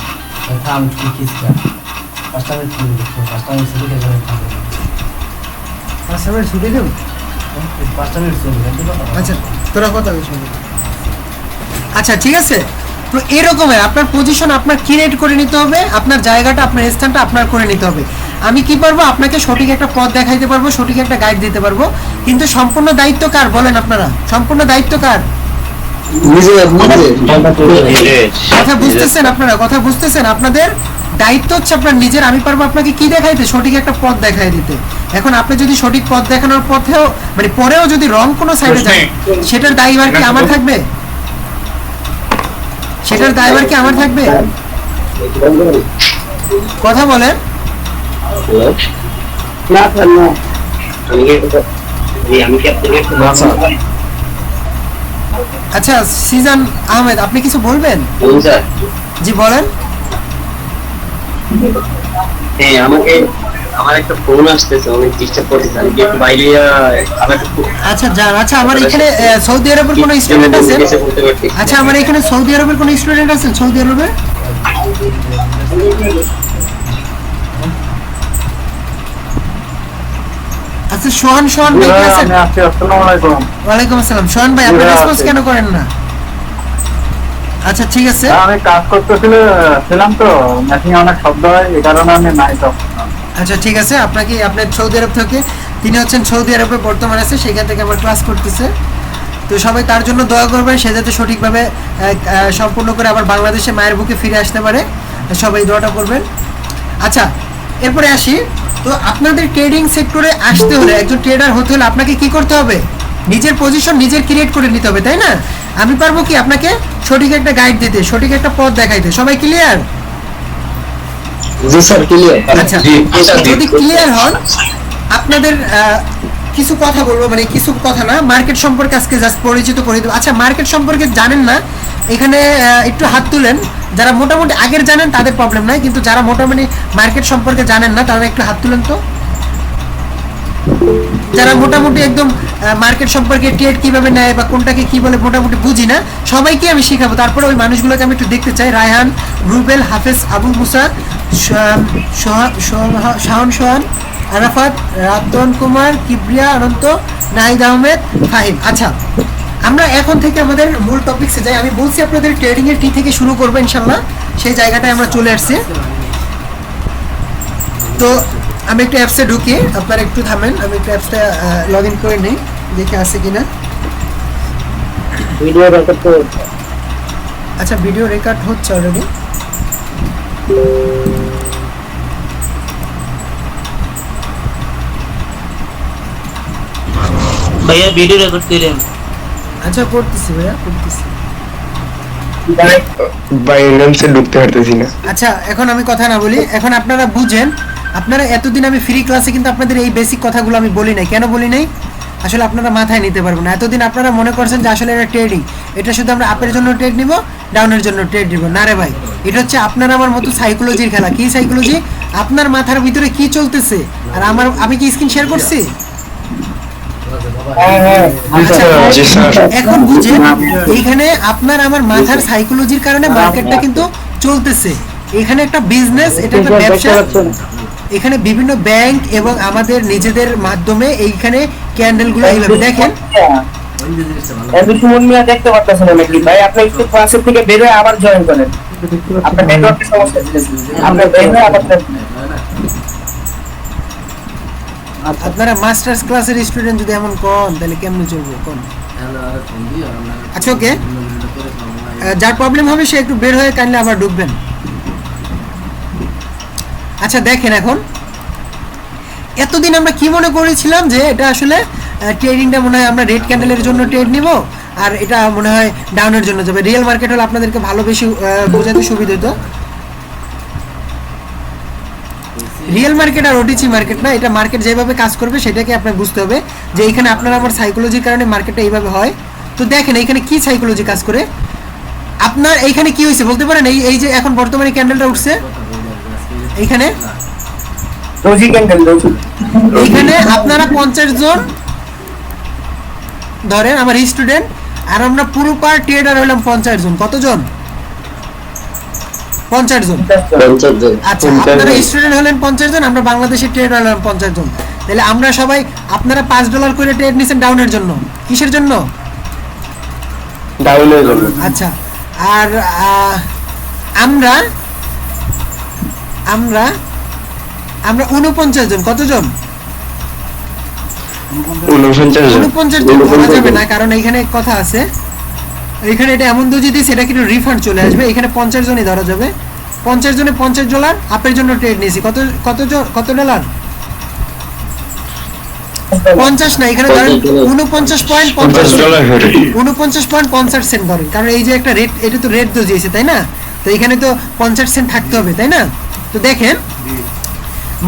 কাস্টমার ছুটি দেব, আচ্ছা তোরা কথা বলিস। আচ্ছা ঠিক আছে, তো এরকমের আপনার পজিশন আপনার ক্রিয়েট করে নিতে হবে, আপনার জায়গাটা আপনার স্থানটা আপনার করে নিতে হবে। আমি কি পারবো আপনাকে সঠিক একটা পথ দেখাইতে পারবো, সঠিক একটা গাইড দিতে পারবো, কিন্তু সম্পূর্ণ দায়িত্ব কার বলেন আপনারা? সম্পূর্ণ দায়িত্ব কার? কথা বুঝতেছেন আপনারা? কথা বুঝতেছেন? আপনাদের দায়িত্ব হচ্ছে আপনার নিজের। আমি পারবো আপনাকে কি দেখাইতে, সঠিক একটা পথ দেখাই দিতে। এখন আপনি যদি সঠিক পথ দেখানোর পথেও মানে পরেও যদি রং কোনো সাইডে যায়, সেটার দায়ভার কি আমার থাকবে? সেটার দায়ভার কি আমার থাকবে? কথা বলেন। না স্যার না, আমি কি আপনাকে আচ্ছা সিজান আহমেদ আপনি কিছু বলবেন? স্যার জি বলেন। হ্যাঁ আমাকে আমার একটা ফোন আসতেছে, অনেক ডিস্টার্ব করতেছে, আমি কি একটু বাইরে আমার আচ্ছা যান। আচ্ছা আমার এখানে সৌদি আরবের কোনো স্টুডেন্ট আছেন? আচ্ছা আমার এখানে সৌদি আরবের কোনো স্টুডেন্ট আছেন? সৌদি আরবের আচ্ছা সোহান ভাই কি আছেন? আসসালামু আলাইকুম। ওয়ালাইকুম আসসালাম। সোহান ভাই আপনি রেসপন্স কেন করেন না? আচ্ছা ঠিক আছে, আমি কাজ করতেছিলাম তো মেশিনে অনেক শব্দ হয়, এই কারণে আমি নাই তো। আচ্ছা ঠিক আছে। আপনাকে আপনার সৌদি আরব থেকে, তিনি হচ্ছেন সৌদি আরবে বর্তমানে আছে, সেখান থেকে আমার ক্লাস করতেছে। তো সবাই তার জন্য দোয়া করবেন, সে যাতে সঠিকভাবে সম্পূর্ণ করে আবার বাংলাদেশে মায়ের বুকে ফিরে আসতে পারে, সবাই দোয়াটা করবেন। আচ্ছা এরপরে আসি, তো আপনাদের ট্রেডিং সেক্টরে আসতে হলে, একজন ট্রেডার হতে হলে আপনাকে কি করতে হবে? নিজের পজিশন নিজের ক্রিয়েট করে নিতে হবে, তাই না? আমি পারবো কি আপনাকে সঠিক একটা গাইড দিতে, সঠিক একটা পথ দেখাইতে? সবাই ক্লিয়ার? জি স্যার ক্লিয়ার। আচ্ছা যদি ক্লিয়ার হন, আপনাদের কিছু কথা বলবো, মানে কিছু কথা না, মার্কেট সম্পর্কে আজকে জাস্ট পরিচিত করে দেবো। আচ্ছা মার্কেট সম্পর্কে জানেন না এখানে একটু হাত তুলেন। যারা মোটামুটি আগের জানেন তাদের প্রবলেম নাই, কিন্তু যারা মোটামুটি মার্কেট সম্পর্কে জানেন না তারা একটু হাত তুলেন তো। যারা মোটামুটি একদম মার্কেট সম্পর্কে ট্রেড কিভাবে নেয় বা কোনটাকে কি বলে মোটামুটি বুঝি না, সবাইকে আমি শিখাবো। তারপরে ওই মানুষগুলোকে আমি একটু দেখতে চাই। রায়হান, রুবেল, হাফেজ, আবুল মুসা, শাহন সোহান, আরাফাত, রাতন কুমার, কিবরিয়া, অনন্ত, নাহিদ আহমেদ, ফাহিম। আচ্ছা আমরা এখন থেকে আমাদের মূল টপিকসে যাই। আমি বলছি আপনাদের ট্রেডিং এর টি থেকে শুরু করবো ইনশাল্লাহ, সেই জায়গাটায় আমরা চলে আসছি। তো আমি একটু অ্যাপসে ঢুকি, আপনারা একটু থামেন, আমি একটু অ্যাপসটা লগ ইন করে নিই, দেখে আছে কিনা। ভিডিও রেকর্ড করে আচ্ছা ভিডিও রেকর্ড হচ্ছে অলরেডি। ভাইয়া ভিডিও রেকর্ড করেন। আচ্ছা করতেছি ভাইয়া, করতেছি। বাইন্যান্সে ঢুকতে পারতেছি না। আচ্ছা এখন আমি কথা না বলি, এখন আপনারা বুঝেন। আপনারা এতদিন আমি ফ্রি ক্লাসে কিন্তু আপনাদের এই বেসিক কথাগুলো আমি বলি নাই। কেন বলি নাই? আসলে আপনারা মাথায় নিতে পারবেন না। এতদিন আপনারা মনে করছেন যে আসলে এটা ট্রেডিং, এটা শুধু আমরা আপের জন্য ট্রেড নিব, ডাউনের জন্য ট্রেড নিব। না রে ভাই, এটা হচ্ছে আপনার আমার মতো সাইকোলজির খেলা। কি সাইকোলজি? আপনার মাথার ভিতরে কি চলতেছে, আর আমি কি স্ক্রিন শেয়ার করছি? আচ্ছা, জি স্যার। এখন বুঝেন এইখানে আপনার আমার মাথার সাইকোলজির কারণে মার্কেটটা কিন্তু চলতেছে। এখানে একটা বিজনেস, এটা একটা ব্যবসা। এখানে বিভিন্ন ব্যাংক এবং আমাদের নিজেদের মাধ্যমে এইখানে ক্যান্ডেলগুলো এইভাবে দেখেন। সুমন মিয়া দেখতে পাচ্ছেন নাকি ভাই? আপনি একটু ক্লাসের থেকে বের হয়ে আবার জয়েন করেন। আপনার নেটওয়ার্কের সমস্যা ছিল, আপনার বের হয়ে আবার আপনারা মাস্টার্স ক্লাসের স্টুডেন্ট যদি এমন কোন, তাহলে কেমনে চলবে কোন? আচ্ছা ওকে, যার প্রবলেম হবে সে একটু বের হয়ে কাইন্ডলি আবার ঢুকবেন। আচ্ছা দেখেন, এখন এতদিন আমরা কি মনে করেছিলাম যে এটা আসলে ট্রেডিংটা মনে হয় আমরা রেড ক্যান্ডেলের জন্য ট্রেড নিব, আর এটা মনে হয় ডাউনের জন্য যাবে। রিয়েল মার্কেট হলে আপনাদেরকে ভালো বেশি বোঝাতে সুবিধা হতো। রিয়েল মার্কেট আর ওটিসি মার্কেট না, এটা মার্কেট যেভাবে কাজ করবে সেটাকে আপনার বুঝতে হবে যে এইখানে আপনার আমার সাইকোলজির কারণে মার্কেটটা এইভাবে হয়। তো দেখেন এইখানে কি সাইকোলজি কাজ করে। আপনার এইখানে কি হয়েছে বলতে পারেন? এই যে এখন বর্তমানে ক্যান্ডেলটা উঠছে এইখানে, রোজি ক্যান্ডেল রোজি। এইখানে আপনারা 50 জন ধরেন আমার স্টুডেন্ট, আর আমরা পুরো পার ট্রেডার হলাম 50 জন। কতজন? 50 জন। আচ্ছা, আপনারা স্টুডেন্ট হলেন 50 জন, আমরা বাংলাদেশের ট্রেডার হলাম 50 জন। তাহলে আমরা সবাই, আপনারা $5 করে ট্রেড নিছেন ডাউনের জন্য। কিসের জন্য? ডাউনের জন্য। আচ্ছা, আর আমরা আমরা আমরা 49 জন। কতজন? 49 জন। 49 জন ধরা যাবে না, কারণ এইখানে কথা আছে, এখানে এটা এমন দুজি দিয়েছে এটা কিন্তু রিফান্ড চলে আসবে। এখানে 50 জনই ধরা যাবে। 50 জনে $50 আপের জন্য ট্রেড নিয়েছি। কত ডলার? 50 না, এখানে ধরেন 49.50 $50 করে। 49.50 সেন্ট ধরেন, কারণ এই যে একটা রেট, এটা তো রেট দিয়েছে তাই না? তো এখানে তো 50 সেন্ট থাকতে হবে তাই না? তো দেখেন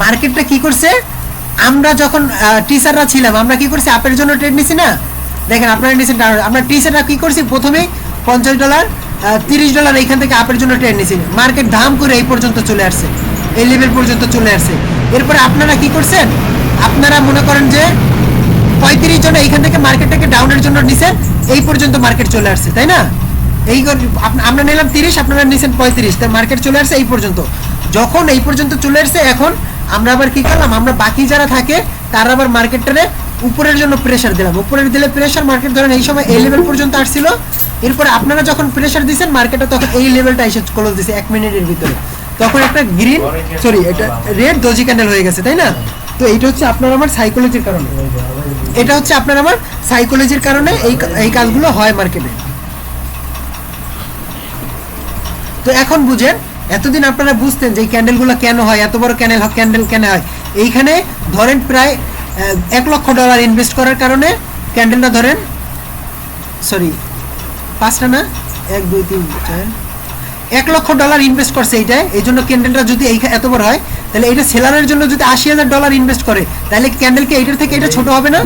মার্কেটটা কি করছে। আমরা যখন টিচাররা ছিলাম, আমরা কি করছি? আপের জন্য ট্রেড নিছি না? দেখেন আপনারা নিছেন, আমরা টিচাররা কি করছি? প্রথমে $50 $30 এইখান থেকে আপের জন্য ট্রেড নিছি। মার্কেট দাম করে এই পর্যন্ত চলে আসছে, এই লেভেল পর্যন্ত চলে আসছে। এরপরে আপনারা কি করছেন? আপনারা মনে করেন যে 35 জন এইখান থেকে মার্কেটটাকে ডাউনের জন্য নিছেন, এই পর্যন্ত মার্কেট চলে আসছে তাই না? এই আমরা নিলাম 30, আপনারা নিছেন 35, তাই মার্কেট চলে আসছে এই পর্যন্ত। যখন এই পর্যন্ত চলে আসছে, এখন আমরা আবার কি করলাম? আমরা বাকি যারা থাকে তারা আবার মার্কেটটারে উপরের জন্য প্রেসার দিলাম। উপরের দিলে প্রেসার, মার্কেট ধরেন এই সময় এই লেভেল পর্যন্ত আসছিল। এরপরে আপনারা যখন প্রেসার দিয়েছেন, মার্কেটটা তখন এই লেভেলটা এসে ক্লোজ দিয়েছে 1 মিনিটের ভিতরে। তখন একটা গ্রিন, সরি এটা রেড ডোজি ক্যান্ডেল হয়ে গেছে তাই না? তো এইটা হচ্ছে আপনার আমার সাইকোলজির কারণে, এটা হচ্ছে আপনার আমার সাইকোলজির কারণে এই কাজগুলো হয় মার্কেটে। তো এখন বুঝেন, এতদিন আপনারা বুঝতেন যে এই ক্যান্ডেলগুলো কেন হয়, এত বড় ক্যান্ডেল কেন হয়। এইখানে ধরেন প্রায় $1 লক্ষ ইনভেস্ট করার কারণে ক্যান্ডেলটা ধরেন, সরি 5টা না, 1 2 3 4, $1 লক্ষ ইনভেস্ট করছে এইটায়। এই জন্য ক্যান্ডেলটা যদি এত বড় হয়, তাহলে এটা সেলারের জন্য যদি $80,000 ইনভেস্ট করে, তাহলে ক্যান্ডেলকে এইটার থেকে এটা ছোট হবে না?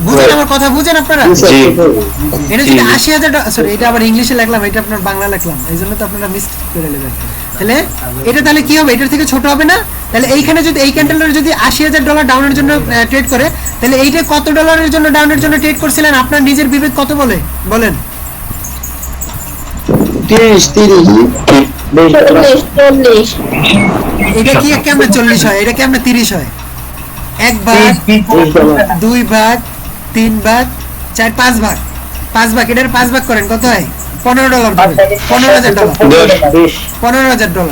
বুঝেন আমার কথা? বুঝেন আপনারা? এটা যদি $80,000, সরি এটা আবার ইংলিশে লিখলাম, এটা আপনার বাংলা লিখলাম, এই জন্য তো আপনারা মিস করে নেবেন। তাহলে এটা তাহলে কি হবে? এটার থেকে ছোট হবে না? তাহলে এইখানে যদি এই ক্যান্ডেলের যদি $80,000 ডাউনের জন্য ট্রেড করে, তাহলে এইটা কত ডলারের জন্য ডাউনের জন্য ট্রেড করছিলেন? আপনার নিজের বিবেক কত বলেন? 30 এটা কি কেমনে 40 হয়? এটা কেমনে 30 হয়? 1 ভাগ, 2 ভাগ, 3 ভাগ, 4, 5 ভাগ, 5 ভাগ, এটার 5 ভাগ করেন, কত হয়? $15 $15,000।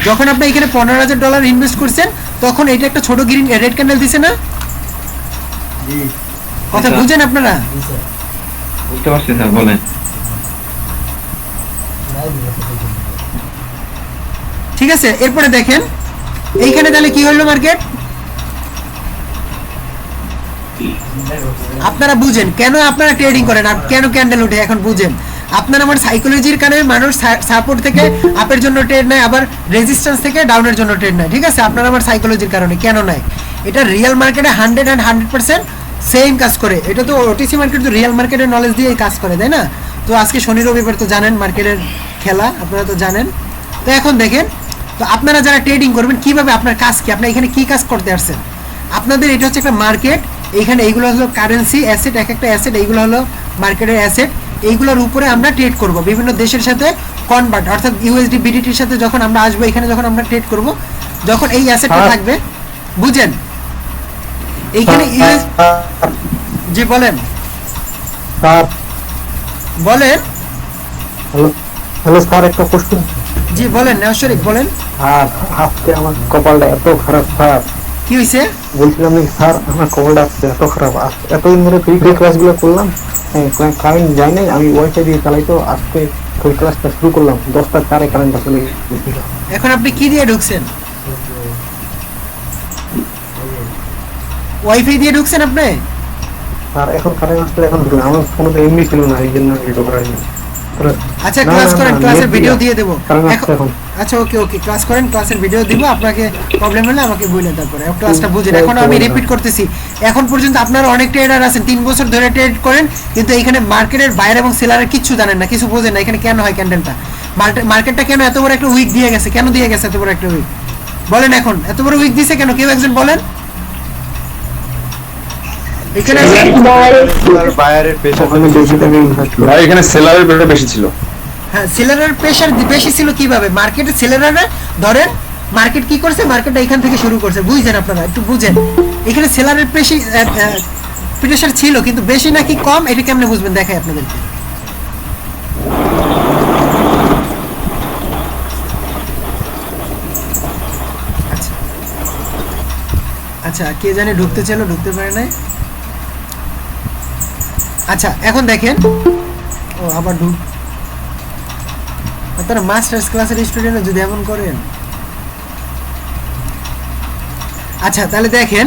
যখন আপনি এখানে $15,000 ইনভেস্ট করছেন, তখন এটা একটা ছোট গ্রিন রেড ক্যান্ডেল দিছে না? কথা বুঝেন আপনারা? বুঝতে পারছি স্যার, বলেন। ঠিক আছে, এরপরে দেখেন এইখানে তাহলে কি হলো মার্কেট। আপনারা বুঝেন কেন আপনারা ট্রেডিং করেন আর কেন ক্যান্ডেল উঠে, এখন বুঝেন। আপনার আমার সাইকোলজির কারণে মানুষ সাপোর্ট থেকে আপের জন্য ট্রেড নেয়, আবার রেজিস্ট্যান্স থেকে ডাউনের জন্য ট্রেড নেয়, ঠিক আছে? আপনার আমার সাইকোলজির কারণে কেন নেয়? এটা রিয়েল মার্কেটে 100% সেম কাজ করে। এটা তো ওটিসি মার্কেট তো রিয়েল মার্কেটের নলেজ দিয়েই কাজ করে, তাই না? তো আজকে শনি রবিবার তো জানেন মার্কেটের খেলা, আপনারা তো জানেন। তো এখন দেখেন, তো আপনারা যারা ট্রেডিং করবেন কিভাবে, আপনার কাজ কি, আপনারা এখানে কি কাজ করতে আসছেন? আপনাদের এটা হচ্ছে একটা মার্কেট, এইখানে এইগুলো হলো কারেন্সি অ্যাসেট, এক একটা অ্যাসেট, এইগুলো হলো মার্কেটের অ্যাসেট। এইগুলোর উপরে আমরা ট্রেড করব বিভিন্ন দেশের সাথে কনভার্ট, অর্থাৎ ইউএসডি বিডিটির সাথে যখন আমরা আসবো এখানে, যখন আমরা ট্রেড করব, যখন এই অ্যাসেটটা থাকবে, বুঝেন? এইখানে ইউএস, জি বলেন স্যার বলেন, হ্যালো স্যার, একটা প্রশ্ন। জি বলেন নেওশরিক বলেন, আর আজকে আমার কপালটা এত খারাপ স্যার, কি হয়েছে? বলছিলাম নাকি স্যার আমার কপালটা আজকে এত খারাপ। এতদিন ধরে ফ্রি ক্লাসগুলো করলাম, কারেন্ট যায় নাই, আমি ওয়াইফাই দিয়ে চালাই, তো আজকে ফ্রি ক্লাসটা শুরু করলাম, 10টা 4 কারেন্ট চলে গেছিল। এখন আপনি কি দিয়ে ঢুকছেন? ওয়াইফাই দিয়ে ঢুকছেন আপনি? আর এখন কারেন্ট আসলে এখন ঢুকলাম, আমার ফোনে তো এমনি ছিল না, এই জন্য ভিডিও করা হয়নি। আচ্ছা ক্লাস করেন, ক্লাসের ভিডিও দিয়ে দেবো কারণ এখন। এখন আচ্ছা ওকে ওকে, ক্লাস করেন, ক্লাসের ভিডিও দিব আপনাকে, প্রবলেম হলে আমাকে বললেন, তারপরে ক্লাসটা বুঝেন। এখন আমি রিপিট করতেছি, এখন পর্যন্ত আপনারা অনেক ট্রেডার আছেন 3 বছর ধরে ট্রেড করেন, কিন্তু এখানে মার্কেটের বাইরে এবং সেলারের কিছু জানেন না, কিছু বোঝেন না। এখানে কেন হয় ক্যান্ডেলটা, মার্কেটটা কেন এত বড় একটা উইক দিয়ে গেছে, কেন দিয়ে গেছে এত বড় একটা উইক? বলেন এখন এত বড় উইক দিছে কেন, কেউ একজন বলেন। এখানে বায়ারের প্রেশার ওখানে বেশি টাকা ইনভেস্ট করে। ভাই এখানে সেলারের প্রেশার বেশি ছিল। হ্যাঁ, সেলারের প্রেশার বেশি ছিল কিভাবে? মার্কেটে সেলাররা ধরেন, মার্কেট কি করছে, মার্কেটটা এখান থেকে শুরু করছে, বুঝছেন? আপনারা একটু বুঝেন, এখানে সেলারের প্রেশার ছিল, কিন্তু বেশি নাকি কম এটা কেমনে বুঝবেন, দেখাই আপনাদেরকে। আচ্ছা আচ্ছা, কে জানে ঢুকতে ছিল, ঢুকতে পারে নাই। আচ্ছা এখন দেখেন, ও আবার ঢুক, আপনারা মাস্টার্স ক্লাসের স্টুডেন্ট যদি এমন করেন। আচ্ছা তাহলে দেখেন,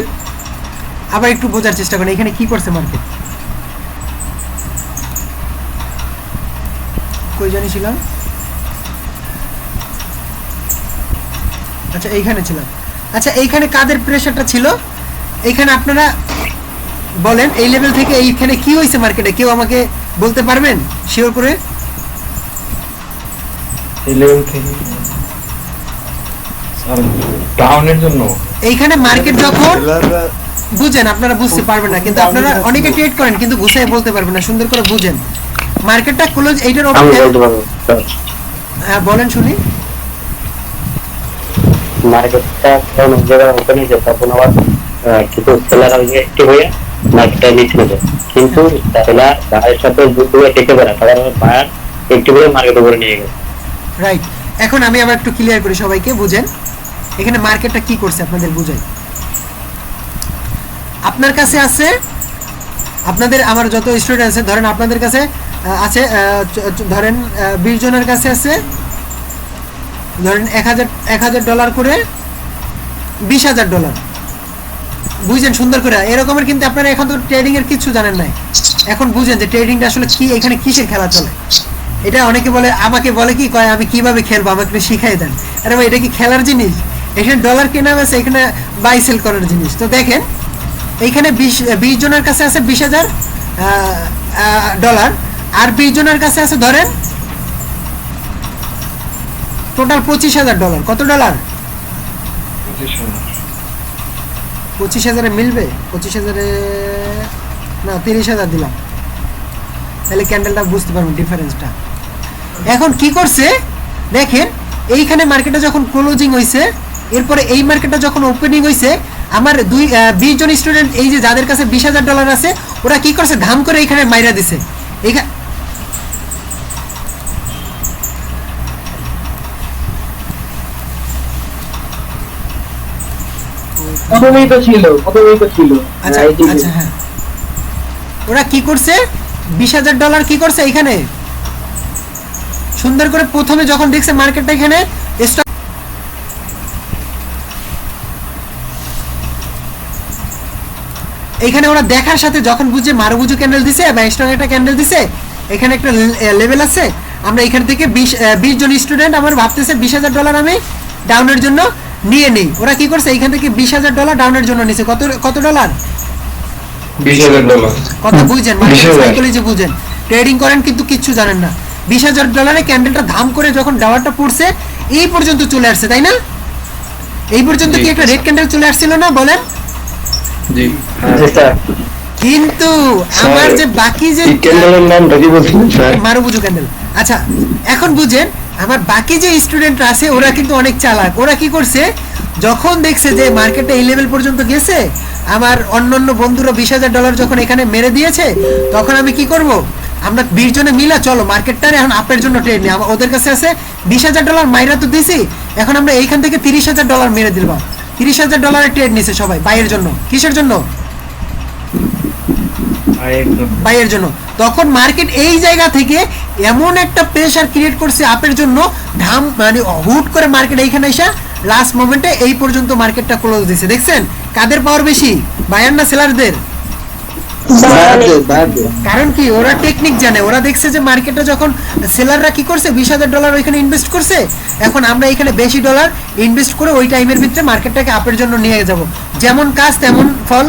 আবার একটু বোঝার চেষ্টা করেন এখানে কি করছে মার্কেট। কই জানি ছিলাম, আচ্ছা এইখানে ছিলাম। আচ্ছা এইখানে কাদের প্রেশারটা ছিল, এইখানে আপনারা বলেন এই লেভেল থেকে এইখানে কি হয়েছে মার্কেটে, কেউ আমাকে বলতে পারবেন শিওর করে? এই লেভেল থেকে স্যার ডাউনের জন্য এইখানে মার্কেট যখন, বুঝেন আপনারা বুঝতে পারবেন না, কিন্তু আপনারা অনেকে ট্রেড করেন কিন্তু গুছাই বলতে পারবেন না, সুন্দর করে বুঝেন। মার্কেটটা ক্লোজ এইটার আমি ওপর, বলতে পারবো স্যার, হ্যাঁ বলেন শুনি। মার্কেটটা যখন এক জায়গায় ওপেন হয়েছে তখন আবার কিছু সেলার অ্যাক্টিভ হয়ে মার্কেটটা নিচে গেছে, কিন্তু সেলার বায়ের সাথে যুদ্ধ হয়ে টেকে বেড়া, তারা বায়ার অ্যাক্টিভ হয়ে মার্কেট উপরে নিয়ে গেছে। রাইট, এখন আমি আবার একটু ক্লিয়ার করি সবাইকে, বুঝেন এখানে মার্কেটটা কি করছে আপনাদের বুঝাই। আপনার কাছে আছে, আপনাদের আমার যত স্টুডেন্ট আছে ধরেন আপনাদের কাছে আছে, ধরেন 20 জনের কাছে আছে, ধরেন 1000 ডলার করে, 20,000 ডলার, বুঝছেন সুন্দর করে এরকমের। কিন্তু আপনারা এখন তো ট্রেডিং এর কিছু জানেন নাই, এখন বুঝেন যে ট্রেডিংটা আসলে কি, এখানে কিসের খেলা চলে। এটা অনেকে বলে, আমাকে বলে কি কয় আমি কিভাবে খেলবো আমাকে একটু শিখাই দেন। আরে ভাই এটা কি খেলার জিনিস? এখানে ডলার কেনা আছে, এখানে বাই সেল করার জিনিস। তো দেখেন এইখানে 20 জনের কাছে আছে 20,000 ডলার, আর 20 জনের কাছে আছে ধরেন টোটাল 25,000 ডলার। কত ডলার? 25,000 মিলবে? 25,000 না 30,000 দিলাম, তাহলে ক্যান্ডেলটা বুঝতে পারবেন ডিফারেন্সটা। এখন কি করছে দেখেন, এইখানে মার্কেটটা যখন ক্লোজিং হয়েছে, এরপরে এই মার্কেটটা যখন ওপেনিং হয়েছে, আমার 20 জন স্টুডেন্ট এই যে যাদের কাছে 20,000 ডলার আছে, ওরা কি করছে ধাম করে এখানে মাইরা দিছে। প্রথমেই তো ছিল। আচ্ছা আচ্ছা হ্যাঁ, ওরা কি করছে 20,000 ডলার কি করছে এখানে সুন্দর করে, প্রথমে যখন দেখছে মার্কেটটা এখানে এইখানে ওরা দেখার সাথে যখন বুঝে মারুবুজু ক্যান্ডেল দিছে বা স্ট্রং একটা ক্যান্ডেল দিছে, এখানে একটা লেভেল আছে, আমরা এখান থেকে 20 জন স্টুডেন্ট আমার ভাবতেছে $20,000 আমি ডাউনের জন্য নিয়ে নেই। ওরা কি করছে, এখান থেকে $20,000 ডাউনের জন্য নিছে। কত ডলার? $20,000 কথা বুঝেন, মার্কেট 20,000 সাইকোলজি বুঝেন, ট্রেডিং করেন কিন্তু কিচ্ছু জানেন না। $20,000 ক্যান্ডেলটা ধাম করে যখন ডাওয়ারটা পড়ছে এই পর্যন্ত চলে আসছে, তাই না? এই পর্যন্ত কি একটা রেড ক্যান্ডেল চলে আসছিল না বলেন? জি জি স্যার। কিন্তু আমার যে বাকি যে ক্যান্ডেলের নামটা কি বলছিলেন স্যার? মারুবুজু ক্যান্ডেল। আচ্ছা এখন বুঝেন, আমার বাকি যে স্টুডেন্টরা আছে ওরা কিন্তু অনেক চালাক। ওরা কি করছে, যখন দেখছে যে মার্কেটটা এই লেভেল পর্যন্ত গেছে, আমার অন্যান্য বন্ধুরা $20,000 যখন এখানে মেরে দিয়েছে, তখন আমি কি করব, আমরা 20 জনে মিলা চলো মার্কেটটার এখন আপের জন্য ট্রেড নিই। ওদের কাছে আছে $20,000 মাইরা তো দিছি, এখন আমরা এইখান থেকে $30,000 মেরে দিলাম। $30,000 ট্রেড নিছে সবাই বাইয়ের জন্য। কিসের জন্য? বাইয়ের জন্য। তখন মার্কেট এই জায়গা থেকে এমন একটা প্রেসার ক্রিয়েট করছে আপের জন্য, ধাম মানে হুট করে মার্কেট এইখানে এসে লাস্ট মোমেন্টে এই পর্যন্ত মার্কেটটা ক্লোজ দিছে। দেখছেন কাদের পাওয়ার বেশি, বায়ার না সেলারদের? কারণ কি, ওরা টেকনিক জানে। ওরা দেখছে যে মার্কেটটা যখন সেলাররা কি করছে, $20,000 ওইখানে ইনভেস্ট করছে, এখন আমরা এখানে বেশি ডলার ইনভেস্ট করে ওই টাইমের ভিতরে মার্কেটটাকে আপের জন্য নিয়ে যাব। যেমন কাজ তেমন ফল,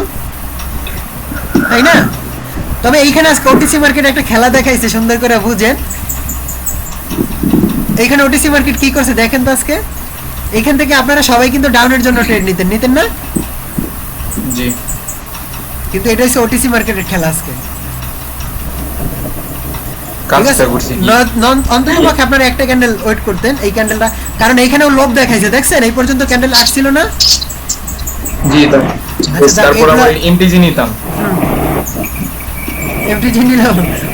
তাই না? তবে এইখানে আজকে ওটিসি মার্কেট একটা খেলা দেখাইছে, সুন্দর করে বুঝেন। এইখানে ওটিসি মার্কেট কি করছে দেখেন তো আজকে। এইখান থেকে আপনারা সবাই কিন্তু ডাউনের জন্য ট্রেড নিতেন না? জি। কিন্তু এটা হচ্ছে ওটিসি মার্কেটের খেলা আজকে। কাজটা করছি কি? অন্ততপক্ষে আপনারা একটা ক্যান্ডেল ওয়েট করতেন, এই ক্যান্ডেলটা, কারণ এইখানেও লোভ দেখাইছে, দেখছেন এই পর্যন্ত ক্যান্ডেল আসছিল না? জি আচ্ছা, তারপর আমরা এমটিজি নিতাম। এমটিজি নিল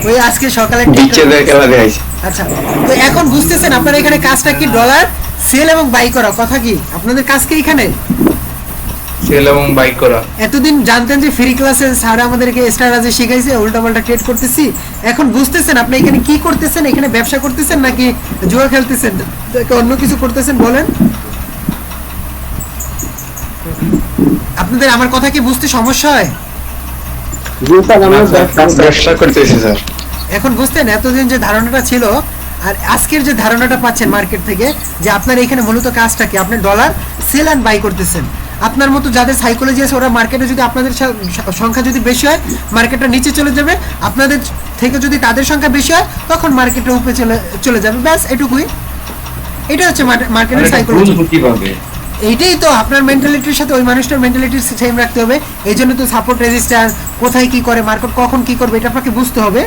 ওই আজকে সকালে। বিচ্ছেদের খেলা দেখাইছে। আচ্ছা, তো এখন বুঝতেছেন আপনারা এখানে কাজটা কি, ডলার সেল এবং বাই করা। কথা কি আপনাদের কাজ কি এখানে? সেল এবং বাই করা। এতদিন জানতেন যে ফ্রি ক্লাসে স্যার আমাদেরকে স্ট্র্যাটেজি শিখাইছে, উল্টাপাল্টা ট্রেড করতেছি। এখন বুঝতেছেন আপনি এখানে কি করতেছেন, এখানে ব্যবসা করতেছেন নাকি জুয়া খেলতেছেন, অন্য কিছু করতেছেন বলেন? আপনাদের আমার কথা কি বুঝতে সমস্যা হয়? জি স্যার, আমরা ব্যবসা করতেছি স্যার। এখন বুঝতেন এতদিন যে ধারণাটা ছিল আর আজকের যে ধারণাটা পাচ্ছেন মার্কেট থেকে, যে আপনার এখানে মূলত কাজটা কি, আপনি ডলার সেল অ্যান্ড বাই করতেছেন। আপনার মতো যাদের সাইকোলজি আছে ওরা মার্কেটে যদি আপনাদের সংখ্যা যদি বেশি হয় মার্কেটটা নিচে চলে যাবে, আপনাদের থেকে যদি তাদের সংখ্যা বেশি হয় তখন মার্কেটটা উপরে চলে যাবে, ব্যাস এটুকুই। এটা হচ্ছে মার্কেটের সাইকোলজি। এইটাই তো আপনার মেন্টালিটির সাথে ওই মানুষটার মেন্টালিটির সেম রাখতে হবে। এই জন্য তো সাপোর্ট রেজিস্ট্যান্স, কোথায় কি করে মার্কেট, কখন কি করবে, এটা আপনাকে বুঝতে হবে।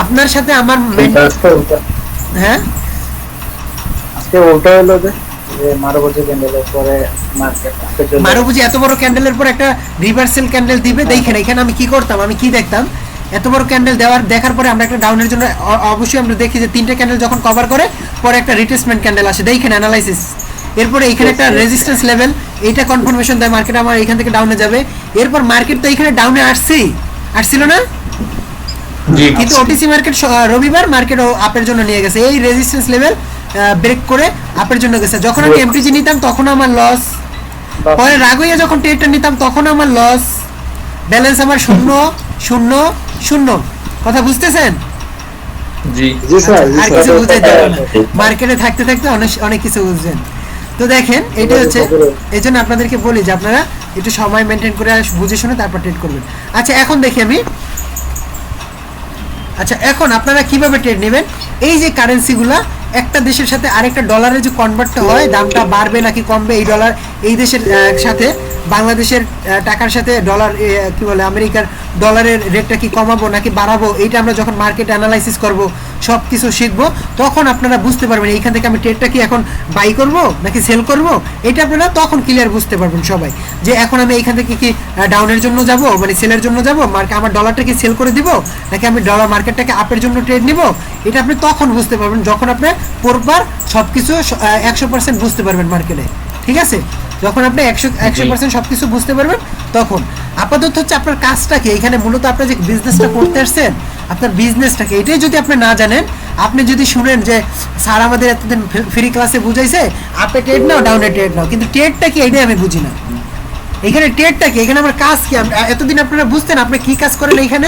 আপনার সাথে আমার হ্যাঁ আজকে উল্টো হলো যে মারুবুজি ক্যান্ডেলের পরে মার্কেট মারুবুজি এত বড় ক্যান্ডেলের পর একটা রিভার্সাল ক্যান্ডেল দিবে। দেখেন এখানে আমি কি করতাম, আমি কি দেখতাম, এত বড় ক্যান্ডেল দেখার পরে আমরা একটা ডাউনের জন্য অবশ্যই আমরা দেখি যে 3টে ক্যান্ডেল যখন কভার করে পরে একটা রিট্রেসমেন্ট ক্যান্ডেল আসে, দেখেন অ্যানালাইসিস। এরপরে এখানে একটা রেজিস্ট্যান্স লেভেল, এইটা কনফার্মেশন দেয় মার্কেট আমার এখান থেকে ডাউনে যাবে। এরপর মার্কেট তো এখানে ডাউনে আসছিল না, কিন্তু ওটিসি মার্কেট রবিবার মার্কেট আপের জন্য নিয়ে গেছে, এই রেজিস্ট্যান্স লেভেল ব্রেক করে আপের জন্য গেছে। যখন আমি এমটিজি নিতাম তখন আমার লস, পরে রাগইয়া যখন ট্রেডটা নিতাম তখন আমার লস, ব্যালেন্স আমার 0-0-0। কথা বুঝতেছেন? জি জি স্যার। আর কিছু বুঝাইতে হবে না, মার্কেটে থাকতে থাকতে অনেক কিছু বুঝছেন। তো দেখেন এটা হচ্ছে, এই জন্য আপনাদেরকে বলি যে আপনারা একটু সময় মেনটেন করে বুঝে শুনে তারপর ট্রেড করবেন। আচ্ছা এখন দেখি আমি, আচ্ছা এখন আপনারা কিভাবে ট্রেড নেবেন, এই যে কারেন্সিগুলা একটা দেশের সাথে আরেকটা ডলারের যে কনভার্টটা হয়, দামটা বাড়বে নাকি কমবে, এই ডলার এই দেশের সাথে বাংলাদেশের টাকার সাথে ডলার কি বলে আমেরিকার ডলারের রেটটা কি কমাবো নাকি বাড়াবো, এইটা আমরা যখন মার্কেট অ্যানালাইসিস করব, সব কিছু শিখবো, তখন আপনারা বুঝতে পারবেন এইখান থেকে আমি ট্রেডটা কি এখন বাই করব নাকি সেল করব, এটা আপনারা তখন ক্লিয়ার বুঝতে পারবেন সবাই, যে এখন আমি এইখান থেকে কি ডাউনের জন্য যাব মানে সেলের জন্য যাব, আমার ডলারটাকে সেল করে দিব নাকি আমি ডলার মার্কেটটাকে আপের জন্য ট্রেড নিব, এটা আপনি তখন বুঝতে পারবেন যখন আপনি পরবার সব কিছু 100% বুঝতে পারবেন মার্কেটে। ঠিক আছে, যখন আপনি 100% সবকিছু বুঝতে পারবেন তখন। আপাতত হচ্ছে আপনার কাজটা কি, এখানে মূলত আপনি যে বিজনেসটা করতে আসছেন আপনার বিজনেসটাকে এটাই যদি আপনি না জানেন, আপনি যদি শুনেন যে স্যার আমাদের এতদিন ফ্রি ক্লাসে বুঝাইছে আপে ট্রেড নাও ডাউনে ট্রেড নাও, কিন্তু ট্রেডটা কি এটাই আমি বুঝি না। এখানে ট্রেডটা কি, এখানে আমার কাজ কি, এতদিন আপনারা বুঝতেন আপনি কি কাজ করেন, এইখানে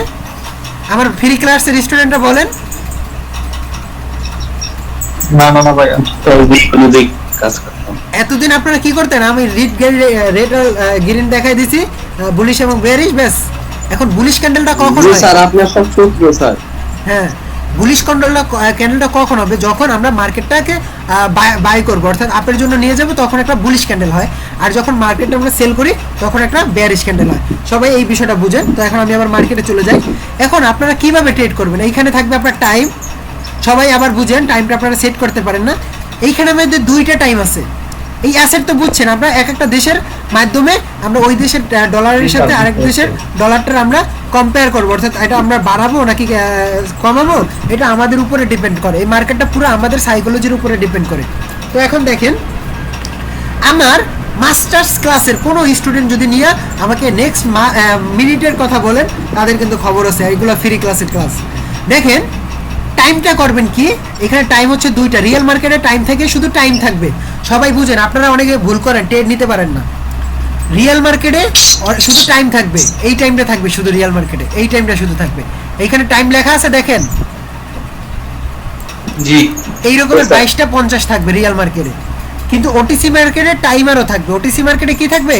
আমার ফ্রি ক্লাসের স্টুডেন্টরা বলেন। না না না ভাইয়া, অনুযায়ী কাজ করতাম। এতদিন আপনারা কি করতেন? আমি রেড আর গ্রিন দেখাই দিছি, বুলিশ এবং বেয়ারিশ, ব্যাস। এখন বুলিশ ক্যান্ডেলটা কখন হয়? স্যার আপনার সব সূত্র স্যার। হ্যাঁ, বুলিশ ক্যান্ডেলটা কখন হবে? যখন আমরা মার্কেটটাকে বাই করবো, অর্থাৎ আপের জন্য নিয়ে যাব, তখন একটা বুলিশ ক্যান্ডেল হয়। আর যখন মার্কেটে আমরা সেল করি তখন একটা বেয়ারিশ ক্যান্ডেল হয়। সবাই এই বিষয়টা বুঝেন। তো এখন আমি আবার মার্কেটে চলে যাই। এখন আপনারা কিভাবে ট্রেড করবেন? এইখানে থাকবে আপনার টাইম। সবাই আবার বুঝেন, টাইমটা আপনারা সেট করতে পারেন না। এইখানে আমাদের দুইটা টাইম আছে। এই অ্যাসেট তো বুঝছেন, আমরা এক একটা দেশের মাধ্যমে আমরা ওই দেশের ডলারের সাথে আরেক দেশের ডলারটার আমরা কম্পেয়ার করবো, অর্থাৎ এটা আমরা বাড়াবো নাকি কমাবো, এটা আমাদের উপরে ডিপেন্ড করে। এই মার্কেটটা পুরো আমাদের সাইকোলজির উপরে ডিপেন্ড করে। তো এখন দেখেন, আমার মাস্টার্স ক্লাসের কোনো স্টুডেন্ট যদি নিয়ে আমাকে নেক্সট মিনিটের কথা বলেন, তাদের কিন্তু খবর আছে। এইগুলো ফ্রি ক্লাসের ক্লাস। দেখেন টাইমটা করবেন কি, এখানে টাইম হচ্ছে দুইটা। রিয়েল মার্কেটে টাইম থেকে শুধু টাইম থাকবে। সবাই বুঝেন, আপনারা অনেকে ভুল করেন, ট্রেড নিতে পারেন না। রিয়েল মার্কেটে শুধু টাইম থাকবে, এই টাইমটা থাকবে শুধু রিয়েল মার্কেটে, এই টাইমটা শুধু থাকবে। এইখানে টাইম লেখা আছে দেখেন, জি এই রকমের 22টা 50 থাকবে রিয়েল মার্কেটে। কিন্তু ওটিসি মার্কেটে টাইমারও থাকবে। ওটিসি মার্কেটে কি থাকবে?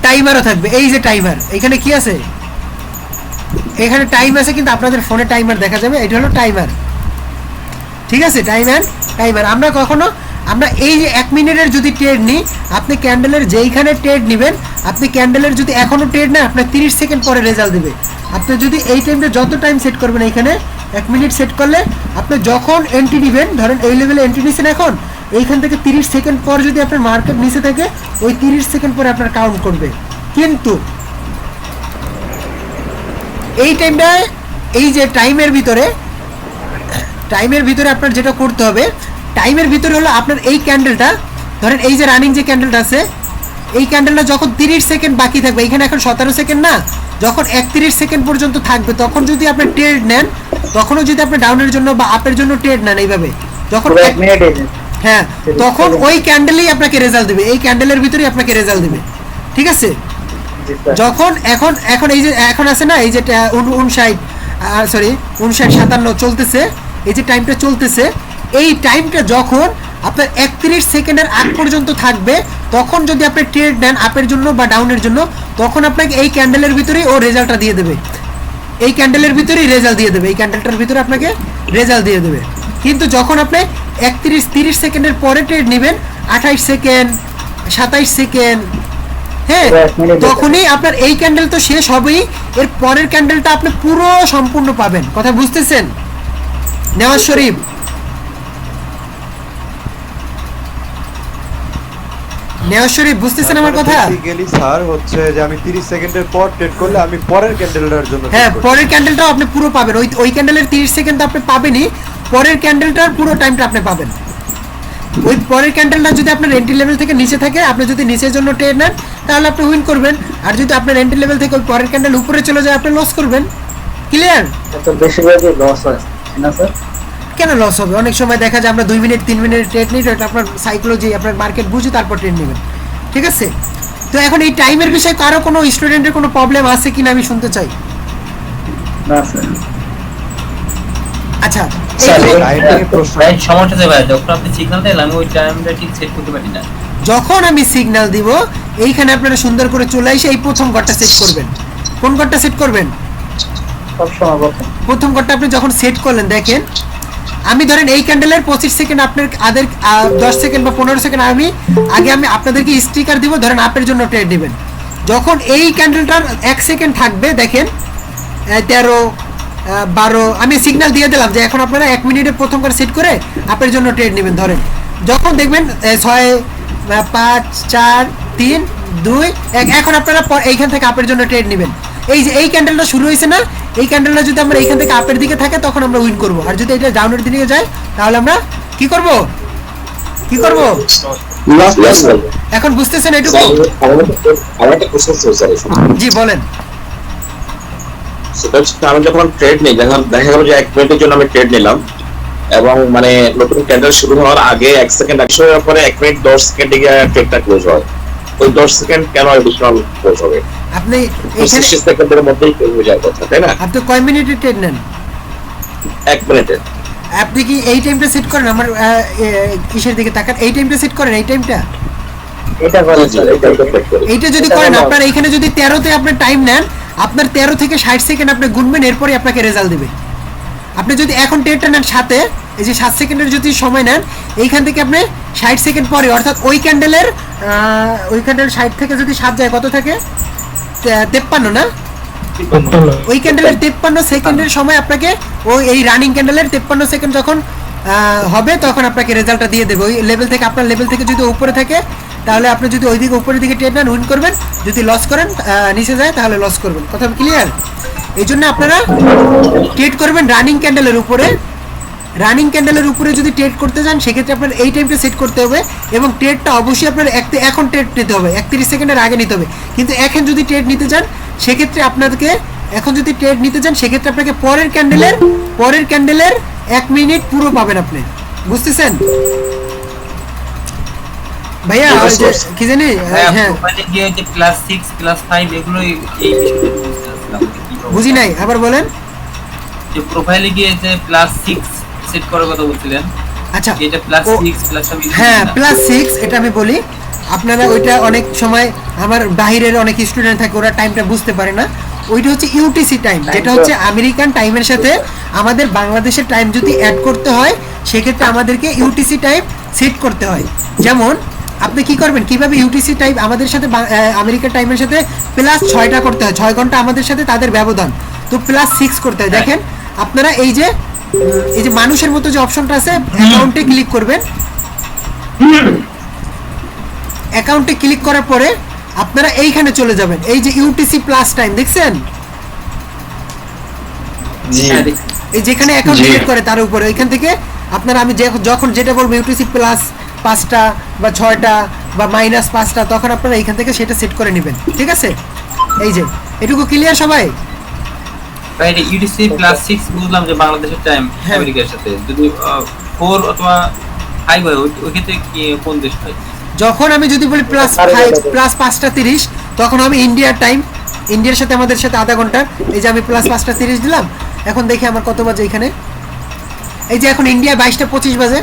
টাইমারও থাকবে। এই যে টাইমার, এখানে কি আছে? এখানে টাইম আছে, কিন্তু আপনাদের ফোনে টাইমার দেখা যাবে। এটা হলো টাইমার, ঠিক আছে? টাইমার আমরা এই যে 1 মিনিটের যদি ট্রেড নিই, আপনি ক্যান্ডেলের যেইখানে ট্রেড নেবেন, আপনি ক্যান্ডেলের যদি এখনো ট্রেড নেন, আপনার 30 সেকেন্ড পরে রেজাল্ট দেবে। আপনি যদি এই টাইমটা যত টাইম সেট করবেন, এইখানে 1 মিনিট সেট করলে আপনি যখন এন্ট্রি নেবেন, ধরেন এই লেভেলে এন্ট্রি নিচ্ছেন, এখন এইখান থেকে 30 সেকেন্ড পর যদি আপনার মার্কেট নিচে থাকে, ওই 30 সেকেন্ড পরে আপনার কাউন্ট করবে। কিন্তু এই টাইমটায়, এই যে টাইমের ভিতরে আপনার যেটা করতে হবে, টাইমের ভিতরে হলো আপনার এই ক্যান্ডেলটা, ধরেন এই যে রানিং যে ক্যান্ডেলটা আছে, এই ক্যান্ডেলটা যখন 30 সেকেন্ড বাকি থাকবে, এখানে এখন 17 সেকেন্ড না, যখন 31 সেকেন্ড পর্যন্ত থাকবে, তখন যদি আপনি ট্রেড নেন, তখনও যদি আপনি ডাউনের জন্য বা আপের জন্য ট্রেড নেন, এইভাবে যখন হ্যাঁ, তখন ওই ক্যান্ডেলই আপনাকে রেজাল্ট দেবে। এই ক্যান্ডেলের ভিতরেই আপনাকে রেজাল্ট দেবে, ঠিক আছে? যখন এখন এই যে এখন আছে না, এই যে 59 চলতেছে, এই যে টাইমটা চলতেছে, এই টাইমটা যখন আপনার 31 সেকেন্ডের আগ পর্যন্ত থাকবে, তখন যদি আপনি ট্রেড নেন আপের জন্য বা ডাউনের জন্য, তখন আপনাকে এই ক্যান্ডেলের ভিতরেই ও রেজাল্টটা দিয়ে দেবে। এই ক্যান্ডেলের ভিতরেই রেজাল্ট দিয়ে দেবে, এই ক্যান্ডেলটার ভিতরে আপনাকে রেজাল্ট দিয়ে দেবে। কিন্তু যখন আপনি 30 সেকেন্ডের পরে ট্রেড নেবেন, 28 সেকেন্ড, 27 সেকেন্ড, হ্যাঁ, তখনই আপনার এই ক্যান্ডেল তো শেষ হবেই, এর পরের ক্যান্ডেলটা আপনি পুরো সম্পূর্ণ পাবেন। কথা বুঝতেছেন? নেওয়াজ শরীফ, বুঝতেছেন আমার কথা? বেসিক্যালি স্যার হচ্ছে যে আমি 30 সেকেন্ডের পর ট্রেড করলে আমি পরের ক্যান্ডেলটার জন্য হ্যাঁ, পরের ক্যান্ডেলটাও আপনি পুরো পাবেন। ওই ক্যান্ডেলের 30 সেকেন্ড তো আপনি পাবেনই, পরের ক্যান্ডেলটার পুরো টাইমটা আপনি পাবেন। ওই পরের ক্যান্ডেলটা যদি আপনার এন্ট্রি লেভেল থেকে নিচে থাকে, আপনি যদি নিচের জন্য ট্রেড নেন, তাহলে আপনি উইন করবেন। আর যদি আপনার এন্ট্রি লেভেল থেকে ওই পরের ক্যান্ডেল উপরে চলে যায়, আপনি লস করবেন। ক্লিয়ার? বেশিরভাগই লস হয় না স্যার? কেন লস হবে? অনেক সময় দেখা যায় আমরা 2 মিনিট 3 মিনিট ট্রেড নিই, এটা আপনার সাইকোলজি, আপনার মার্কেট বুঝে তারপর ট্রেড নেবেন, ঠিক আছে? তো এখন এই টাইমের বিষয়ে কারো কোনো স্টুডেন্টের কোনো প্রবলেম আছে কিনা আমি শুনতে চাই। না স্যার। আচ্ছা, সমস্যা ভাই, যখন আপনি সিগন্যাল দেন আমি ওই টাইমটা ঠিক সেট করতে পারি না। যখন আমি সিগন্যাল দিব, এইখানে আপনারা সুন্দর করে চলে এসে এই প্রথম ঘরটা সেট করবেন। কোন ঘরটা সেট করবেন? প্রথম ঘরটা আপনি যখন সেট করলেন, দেখেন আমি ধরেন এই ক্যান্ডেলের 25 সেকেন্ড আপনার 10 সেকেন্ড বা 15 সেকেন্ড আমি আপনাদেরকে স্টিকার দিব, ধরেন আপের জন্য ট্রেড দিবেন। যখন এই ক্যান্ডেলটার 1 সেকেন্ড থাকবে, দেখেন 13, 12, আমি সিগন্যাল দিয়ে দিলাম যে এখন আপনারা 1 মিনিটে প্রথম করে সেট করে আপের জন্য ট্রেড নেবেন। ধরেন যখন দেখবেন 6, 5, 4, 3, 2, 1, এখন আপনারা এইখান থেকে আপের জন্য ট্রেড নেবেন। এই যে এই ক্যান্ডেলটা শুরু হয়েছে না, এই ক্যান্ডেলটা যদি আমরা এইখান থেকে আপের দিকে থাকে, তখন আমরা উইন করব। আর যদি এটা ডাউনের দিকে যায়, তাহলে আমরা কি করব? এখন বুঝতেছেন এটুকু? জি বলেন। সেটা হচ্ছে আমি যখন ট্রেড নিই, দেখা গেল যে 1 মিনিটের জন্য আমি ট্রেড নিলাম, এবং মানে নতুন ক্যান্ডেল শুরু হওয়ার আগে 1 সেকেন্ড একশো পরে 1 মিনিট 10 সেকেন্ডে গিয়ে ট্রেডটা ক্লোজ হয়। ওই 10 সেকেন্ড কেন অ্যাডিশনাল ক্লোজ হবে? আপনি এখানে 25 সেকেন্ডের মধ্যেই হয়ে যায় কথা, তাই না? আপনি কয় মিনিটে ট্রেড নেন? 1 মিনিটে। আপনি কি এই টাইমটা সেট করেন? আমার কিসের দিকে তাকান, এই টাইমটা সেট করেন, এই টাইমটা এটা বলেন জি, এটা তো check করি। এইটা যদি করেন, আপনার এইখানে যদি 13তে আপনি টাইম নেন, আপনার 13 থেকে 60 সেকেন্ড আপনি গুনবেন, এরপরে আপনাকে রেজাল্ট দেবে। আপনি যদি এখন ট্রেডটা নেন 7-এ, এই যে 7 সেকেন্ডের যদি সময় নেন, এইখান থেকে আপনি 60 সেকেন্ড পরে, অর্থাৎ ওই ক্যান্ডেল 60 থেকে যদি 7 যায় কত থাকে? 53 না? ওই ক্যান্ডেলের 53 সেকেন্ডের সময় আপনাকে ওই এই রানিং ক্যান্ডেলের 53 সেকেন্ড যখন হবে, তখন আপনাকে রেজাল্টটা দিয়ে দেবে। ওই লেভেল থেকে, আপনার লেভেল থেকে যদি উপরে থাকে, তাহলে আপনি যদি ওই দিকে উপরের দিকে ট্রেড নেন, উইন করবেন। যদি লস করেন, নিচে যায়, তাহলে লস করবেন। কথা ক্লিয়ার? এই জন্য আপনারা ট্রেড করবেন রানিং ক্যান্ডেলের উপরে। রানিং ক্যান্ডেলের উপরে যদি ট্রেড করতে যান, সেক্ষেত্রে আপনার এই টাইমটা সেট করতে হবে, এবং ট্রেডটা অবশ্যই আপনার এখন ট্রেড নিতে হবে, 31 সেকেন্ডের আগে নিতে হবে। কিন্তু এখন যদি ট্রেড নিতে যান, সেক্ষেত্রে আপনাদেরকে এখন যদি ট্রেড নিতে যান, সেক্ষেত্রে আপনাকে পরের ক্যান্ডেলের 1 মিনিট পুরো পাবেন আপনি। বুঝতেছেন ভাইয়া? ওই যে কি জানি, হ্যাঁ প্রোফাইলে গিয়ে যে +6 +5 এগুলো এই বিষয়টা বুঝতে চাচ্ছিলাম। বুঝি নাই, আবার বলেন। যে প্রোফাইলে গিয়ে যে +6 সেট করার কথা বলছিলেন, আচ্ছা, এটা +6 +7 হ্যাঁ +6, এটা আমি বলি। আপনারা ওইটা অনেক সময় আমার বাইরের অনেক স্টুডেন্ট থাকে, ওরা টাইমটা বুঝতে পারে না। ওইটা হচ্ছে ইউটিসি টাইম, যেটা হচ্ছে আমেরিকান টাইমের সাথে আমাদের বাংলাদেশের টাইম যদি অ্যাড করতে হয়, সেক্ষেত্রে আমাদেরকে ইউটিসি টাইম সেট করতে হয়। যেমন আপনি কি করবেন, কিভাবে ইউটিসি টাইম আমাদের সাথে আমেরিকান টাইমের সাথে +6টা করতে হয়, 6 ঘন্টা আমাদের সাথে তাদের ব্যবধান, তো +6 করতে হয়। দেখেন আপনারা এই যে মানুষের মতো যে অপশনটা আছে, অ্যাকাউন্টে ক্লিক করবেন। অ্যাকাউন্টে ক্লিক করার পরে আপনারা এইখানে চলে যাবেন, এই যে ইউটিসি প্লাস টাইম দেখছেন, জি এই যেখানে অ্যাকাউন্ট ক্লিক করে তার উপরে, এখান থেকে আপনারা আমি যখন যেটা বলবো ইউটিসি প্লাস 5টা বা 6টা বা -5টা, তখন আপনারা এইখান থেকে সেটা সেট করে নেবেন। ঠিক আছে? এই যে এটুকু ক্লিয়ার সবাই? ভাই এটা ইউটিসি +6 বুঝলাম যে বাংলাদেশের টাইম আমেরিকার সাথে, যদি 4 অথবা 5 হয়, ওই ক্ষেত্রে কি কোন দেশ হয়? যখন আমি যদি বলি +5:30, তখন আমি ইন্ডিয়ার টাইম, ইন্ডিয়ার সাথে আমাদের সাথে আধা ঘন্টা। এই যে আমি +5:30 দিলাম, এখন দেখি আমার কত বাজে এখানে। এই যে এখন ইন্ডিয়া 22:25 বাজে।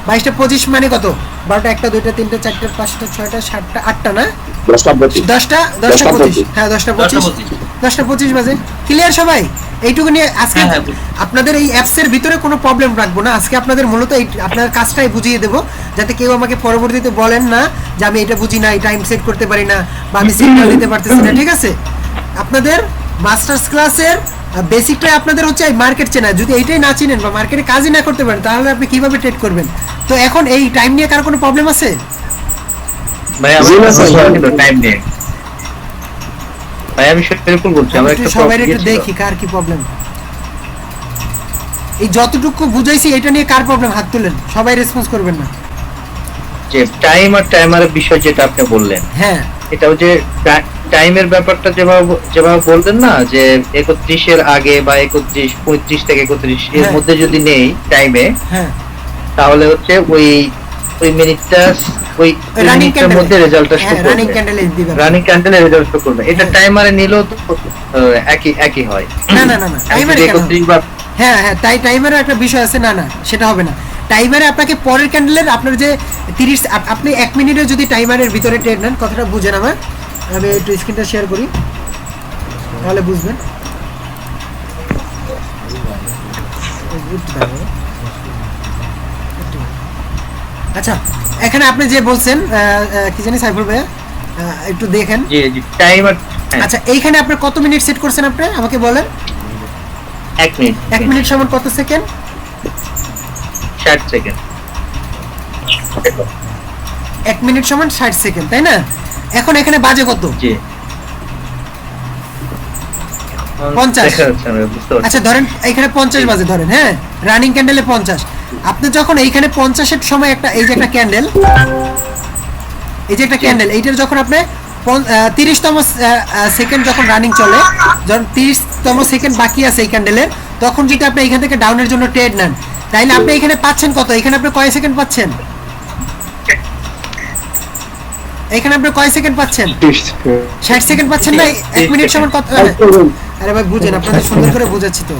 22:25 মানে কত? 12টা, 1টা, 2টা, 3টা, 4টা, 5টা, 6টা, 7টা, 8টা না, 10:25, হ্যাঁ 10:25 বাজে। ক্লিয়ার সবাই? এইটুকু নিয়ে আজকে আপনাদের এই অ্যাপসের ভিতরে কোনো প্রবলেম রাখবো না। আজকে আপনাদের মূলত এই আপনার কাজটাই বুঝিয়ে দেবো, যাতে কেউ আমাকে পরবর্তীতে বলেন না যে আমি এটা বুঝি না, টাইম সেট করতে পারি না, বা আমি সিগন্যাল দিতে পারতেছি না। ঠিক আছে? আপনাদের মাস্টার্স ক্লাসের বেসিকটাই আপনাদের হচ্ছে এই মার্কেট চেনা। যদি এইটাই না চিনেন বা মার্কেটে কাজই না করতে পারেন, তাহলে আপনি কিভাবে ট্রেড করবেন? তো এখন এই টাইম নিয়ে কার কোনো প্রবলেম আছে? ভাই আমার টাইম নেই ভাই, আমি সেরকম বলছি। আমরা একটা সবাই একটু দেখি কার কি প্রবলেম। এই যতটুকু বুঝাইছি এটা নিয়ে কার প্রবলেম, হাত তুলেন। সবাই রেসপন্স করবেন না। যে টাইম আর টাইমারের বিষয় যেটা আপনি বললেন, হ্যাঁ এটাও যে টাইমের ব্যাপারটা যেভাবে বলতেন না, যে 31 এর আগে বা 35 থেকে 31 এর মধ্যে যদি নেই টাইমে, হ্যাঁ, তাহলে হচ্ছে ওই মিনিটটা ওই মিনিটের মধ্যে রেজাল্টটা শো করবে, রানিং ক্যান্ডেলে দিবেন, রানিং ক্যান্ডেলে রেজাল্ট শো করবে। এটা টাইমারে নিলেও তো একই হয়। না না না না, টাইমারে কেন? 31 বা হ্যাঁ হ্যাঁ, তাই টাইমারে একটা বিষয় আছে। না না, সেটা হবে না। টাইমারে আপনাকে পরের ক্যান্ডেলের আপনার যে 30, আপনি 1 মিনিটে যদি টাইমারের ভিতরে ট্রেড নেন, কথাটা বুঝেন আমার, আমি একটু স্ক্রিনটা শেয়ার করি, তাহলে বুঝবেন। আচ্ছা, এখানে আপনি যে বলছেন কি জানি সাইফুল ভাইয়া, একটু দেখেন। জি টাইমার। আচ্ছা, এইখানে আপনি কত মিনিট সেট করছেন আপনি আমাকে বলেন? 1 মিনিট। 1 মিনিট সমান কত সেকেন্ড? 60 সেকেন্ড। 1 মিনিট সমান 60 সেকেন্ড, তাই না? এখন এখানে বাজে কত? জি 50। আচ্ছা ধরেন এখানে 50 বাজে ধরেন, হ্যাঁ, রানিং ক্যান্ডেলে 50। আপনি যখন এইখানে 50 এর সময় একটা, এই যে একটা ক্যান্ডেল, এই যে একটা ক্যান্ডেল, এইটার যখন আপনি 30তম সেকেন্ড যখন রানিং চলে, যখন 30তম সেকেন্ড বাকি আছে এই ক্যান্ডেলের, তখন যদি আপনি এখান থেকে ডাউনের জন্য ট্রেড নেন, তাইলে আপনি এখানে পাচ্ছেন কত? এখানে আপনি কয় সেকেন্ড পাচ্ছেন? এখানে আপনি কয় সেকেন্ড পাচ্ছেন? 60 সেকেন্ড পাচ্ছেন না? 1 মিনিট সমান কত? আরে ভাই বুঝেন, আপনাদের সুন্দর করে বুঝাচ্ছি তো।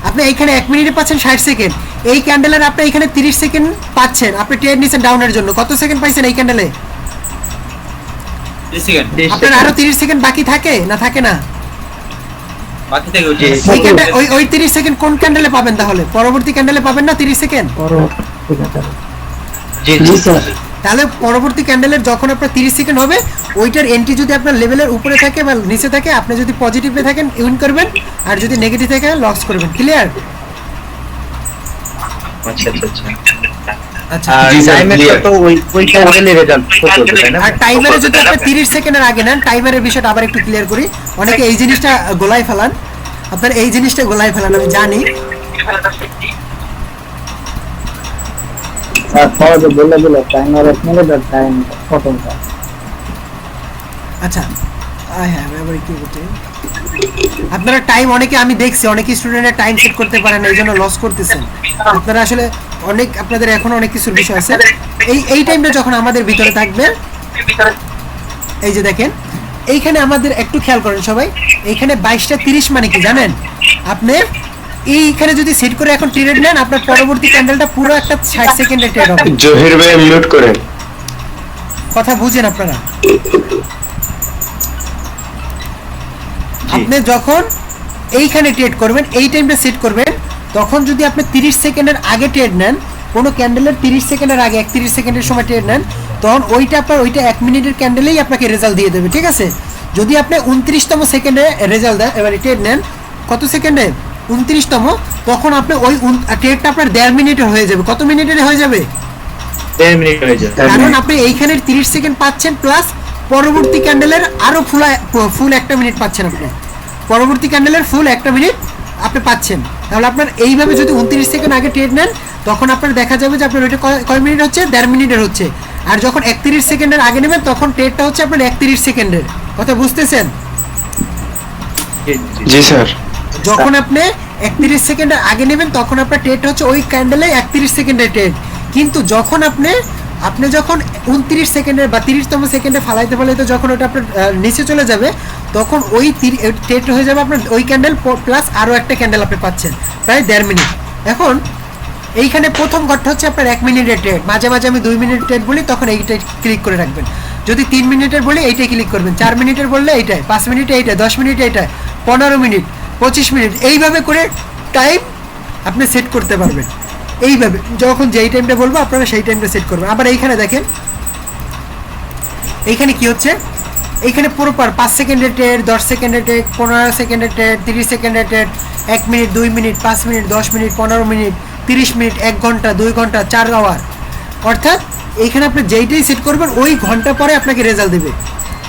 আপনি এইখানে 1 মিনিটে পাচ্ছেন 60 সেকেন্ড, এই ক্যান্ডেলের আপনি এখানে 30 সেকেন্ড পাচ্ছেন। আপনি ট্রেড নিছেন ডাউনের জন্য, কত সেকেন্ড পাইছেন এই ক্যান্ডেলে? 30 সেকেন্ড আপনার আরো 30 সেকেন্ড বাকি থাকে না থাকে না? বাকি থেকে ওই এই ক্যান্ডেল ওই 30 সেকেন্ড কোন ক্যান্ডেলে পাবেন তাহলে? পরবর্তী ক্যান্ডেলে পাবেন না 30 সেকেন্ড? জি স্যার। তাহলে পরবর্তী ক্যান্ডেলের যখন আপনার 30 সেকেন্ড হবে, ওইটার এন্ট্রি যদি আপনার লেভেলের উপরে থাকে বা নিচে থাকে, আপনি যদি পজিটিভে থাকেন উইন করবেন, আর যদি নেগেটিভ থাকে লস করবেন। ক্লিয়ার? আচ্ছা আচ্ছা আচ্ছা। আচ্ছা, আর টাইমেরটা তো ওই ক্যান্ডেলের রেজাল্ট করতে তাই না? আর টাইমারে যদি আপনি 30 সেকেন্ডের আগে নেন, টাইমারের বিষয়টা আবার একটু ক্লিয়ার করি। অনেকে এই জিনিসটা গোলাই ফেলান, আপনার এই জিনিসটা গোলাই ফেলান, আমি জানি। আচ্ছা, হ্যাঁ এবার কি করতে, আপনারা টাইম অনেকে আমি দেখছি অনেক স্টুডেন্টরা টাইম সেট করতে পারেন না, এই জন্য লস করতেছেন আপনারা। আসলে অনেক আপনাদের এখন অনেক কিছুর বিষয় আছে। এই টাইমটা যখন আমাদের ভিতরে থাকবে, এই যে দেখেন এইখানে আমাদের একটু খেয়াল করেন সবাই, এইখানে 22টা 30 মানে কি জানেন? আপনি এইখানে যদি সেট করে এখন ট্রেড নেন, আপনার পরবর্তী ক্যান্ডেলটা পুরো একটা 60 সেকেন্ডের ট্রেড হবে। জহির ভাই মিউট করেন। কথা বুঝেন আপনারা? আপনি যখন এইখানে ট্রেড করবেন, এই টাইমটা সেট করবেন, তখন যদি আপনি 30 সেকেন্ডের আগে ট্রেড নেন, কোনো ক্যান্ডেলের 30 সেকেন্ডের আগে 31 সেকেন্ডের সময় ট্রেড নেন, তখন ওইটা আপনার ওইটা 1 মিনিটের ক্যান্ডেলেই আপনাকে রেজাল্ট দিয়ে দেবে, ঠিক আছে? যদি আপনি 29তম সেকেন্ডে রেজাল্ট দেন, এবারে ট্রেড নেন কত সেকেন্ডে? 29তম, তখন আপনি ওই ট্রেডটা আপনার 1.5 মিনিটের হয়ে যাবে। কত মিনিটের হয়ে যাবে? 10 মিনিট হয়ে যায়। কারণ আপনি এইখানের 30 সেকেন্ড পাচ্ছেন, প্লাস পরবর্তী ক্যান্ডেলের আরো ফুল 1 মিনিট পাচ্ছেন। আপনি পরবর্তী ক্যান্ডেলের ফুল 1 মিনিট আপনি পাচ্ছেন। তাহলে আপনার এইভাবে যদি 29 সেকেন্ড আগে ট্রেড নেন, তখন আপনার দেখা যাবে যে আপনার ওইটা কয় মিনিট হচ্ছে? 1.5 মিনিটের হচ্ছে। আর যখন 31 সেকেন্ডের আগে নেবেন, তখন ট্রেডটা হচ্ছে আপনার 31 সেকেন্ডের। কথা বুঝতেছেন? জি স্যার। যখন আপনি 31 সেকেন্ডের আগে নেবেন, তখন আপনার ট্রেড হচ্ছে ওই ক্যান্ডেলে 31 সেকেন্ডের ট্রেড। কিন্তু যখন আপনি যখন 29 সেকেন্ডের বা 30তম সেকেন্ডে ফালাইতে যখন ওটা আপনার নিচে চলে যাবে, তখন ওই ট্রেড হয়ে যাবে আপনার ওই ক্যান্ডেল প্লাস আরও একটা ক্যান্ডেল আপনি পাচ্ছেন, প্রায় 1.5 মিনিট। এখন এইখানে প্রথম ঘরটা হচ্ছে আপনার 1 মিনিটের ট্রেড। মাঝে মাঝে আমি 2 মিনিট ট্রেড বলি, তখন এইটাই ক্লিক করে রাখবেন। যদি 3 মিনিটের বলি, এইটাই ক্লিক করবেন। 4 মিনিটের বললে এইটাই, 5 মিনিটে এইটাই, 10 মিনিটে এইটাই, 15 মিনিট, 25 মিনিট, এইভাবে করে টাইম আপনি সেট করতে পারবেন। এইভাবে যখন যেই টাইমটা বলবো আপনারা সেই টাইমটা সেট করবেন। আবার এইখানে দেখেন, এইখানে কি হচ্ছে? এইখানে প্রপার 5 সেকেন্ডের ট্রেড, 10 সেকেন্ডের ট্রেড, 15 সেকেন্ডের ট্রেড, 30 সেকেন্ডের trade, 1 minute, 2 minute, 5 minute, 10 minute, 15 minute, 30 minute, 1 ঘন্টা, 2 ঘন্টা, 4 আওয়ার। অর্থাৎ এইখানে আপনি যেইটাই সেট করবেন ওই ঘন্টা পরে আপনাকে রেজাল্ট দেবে।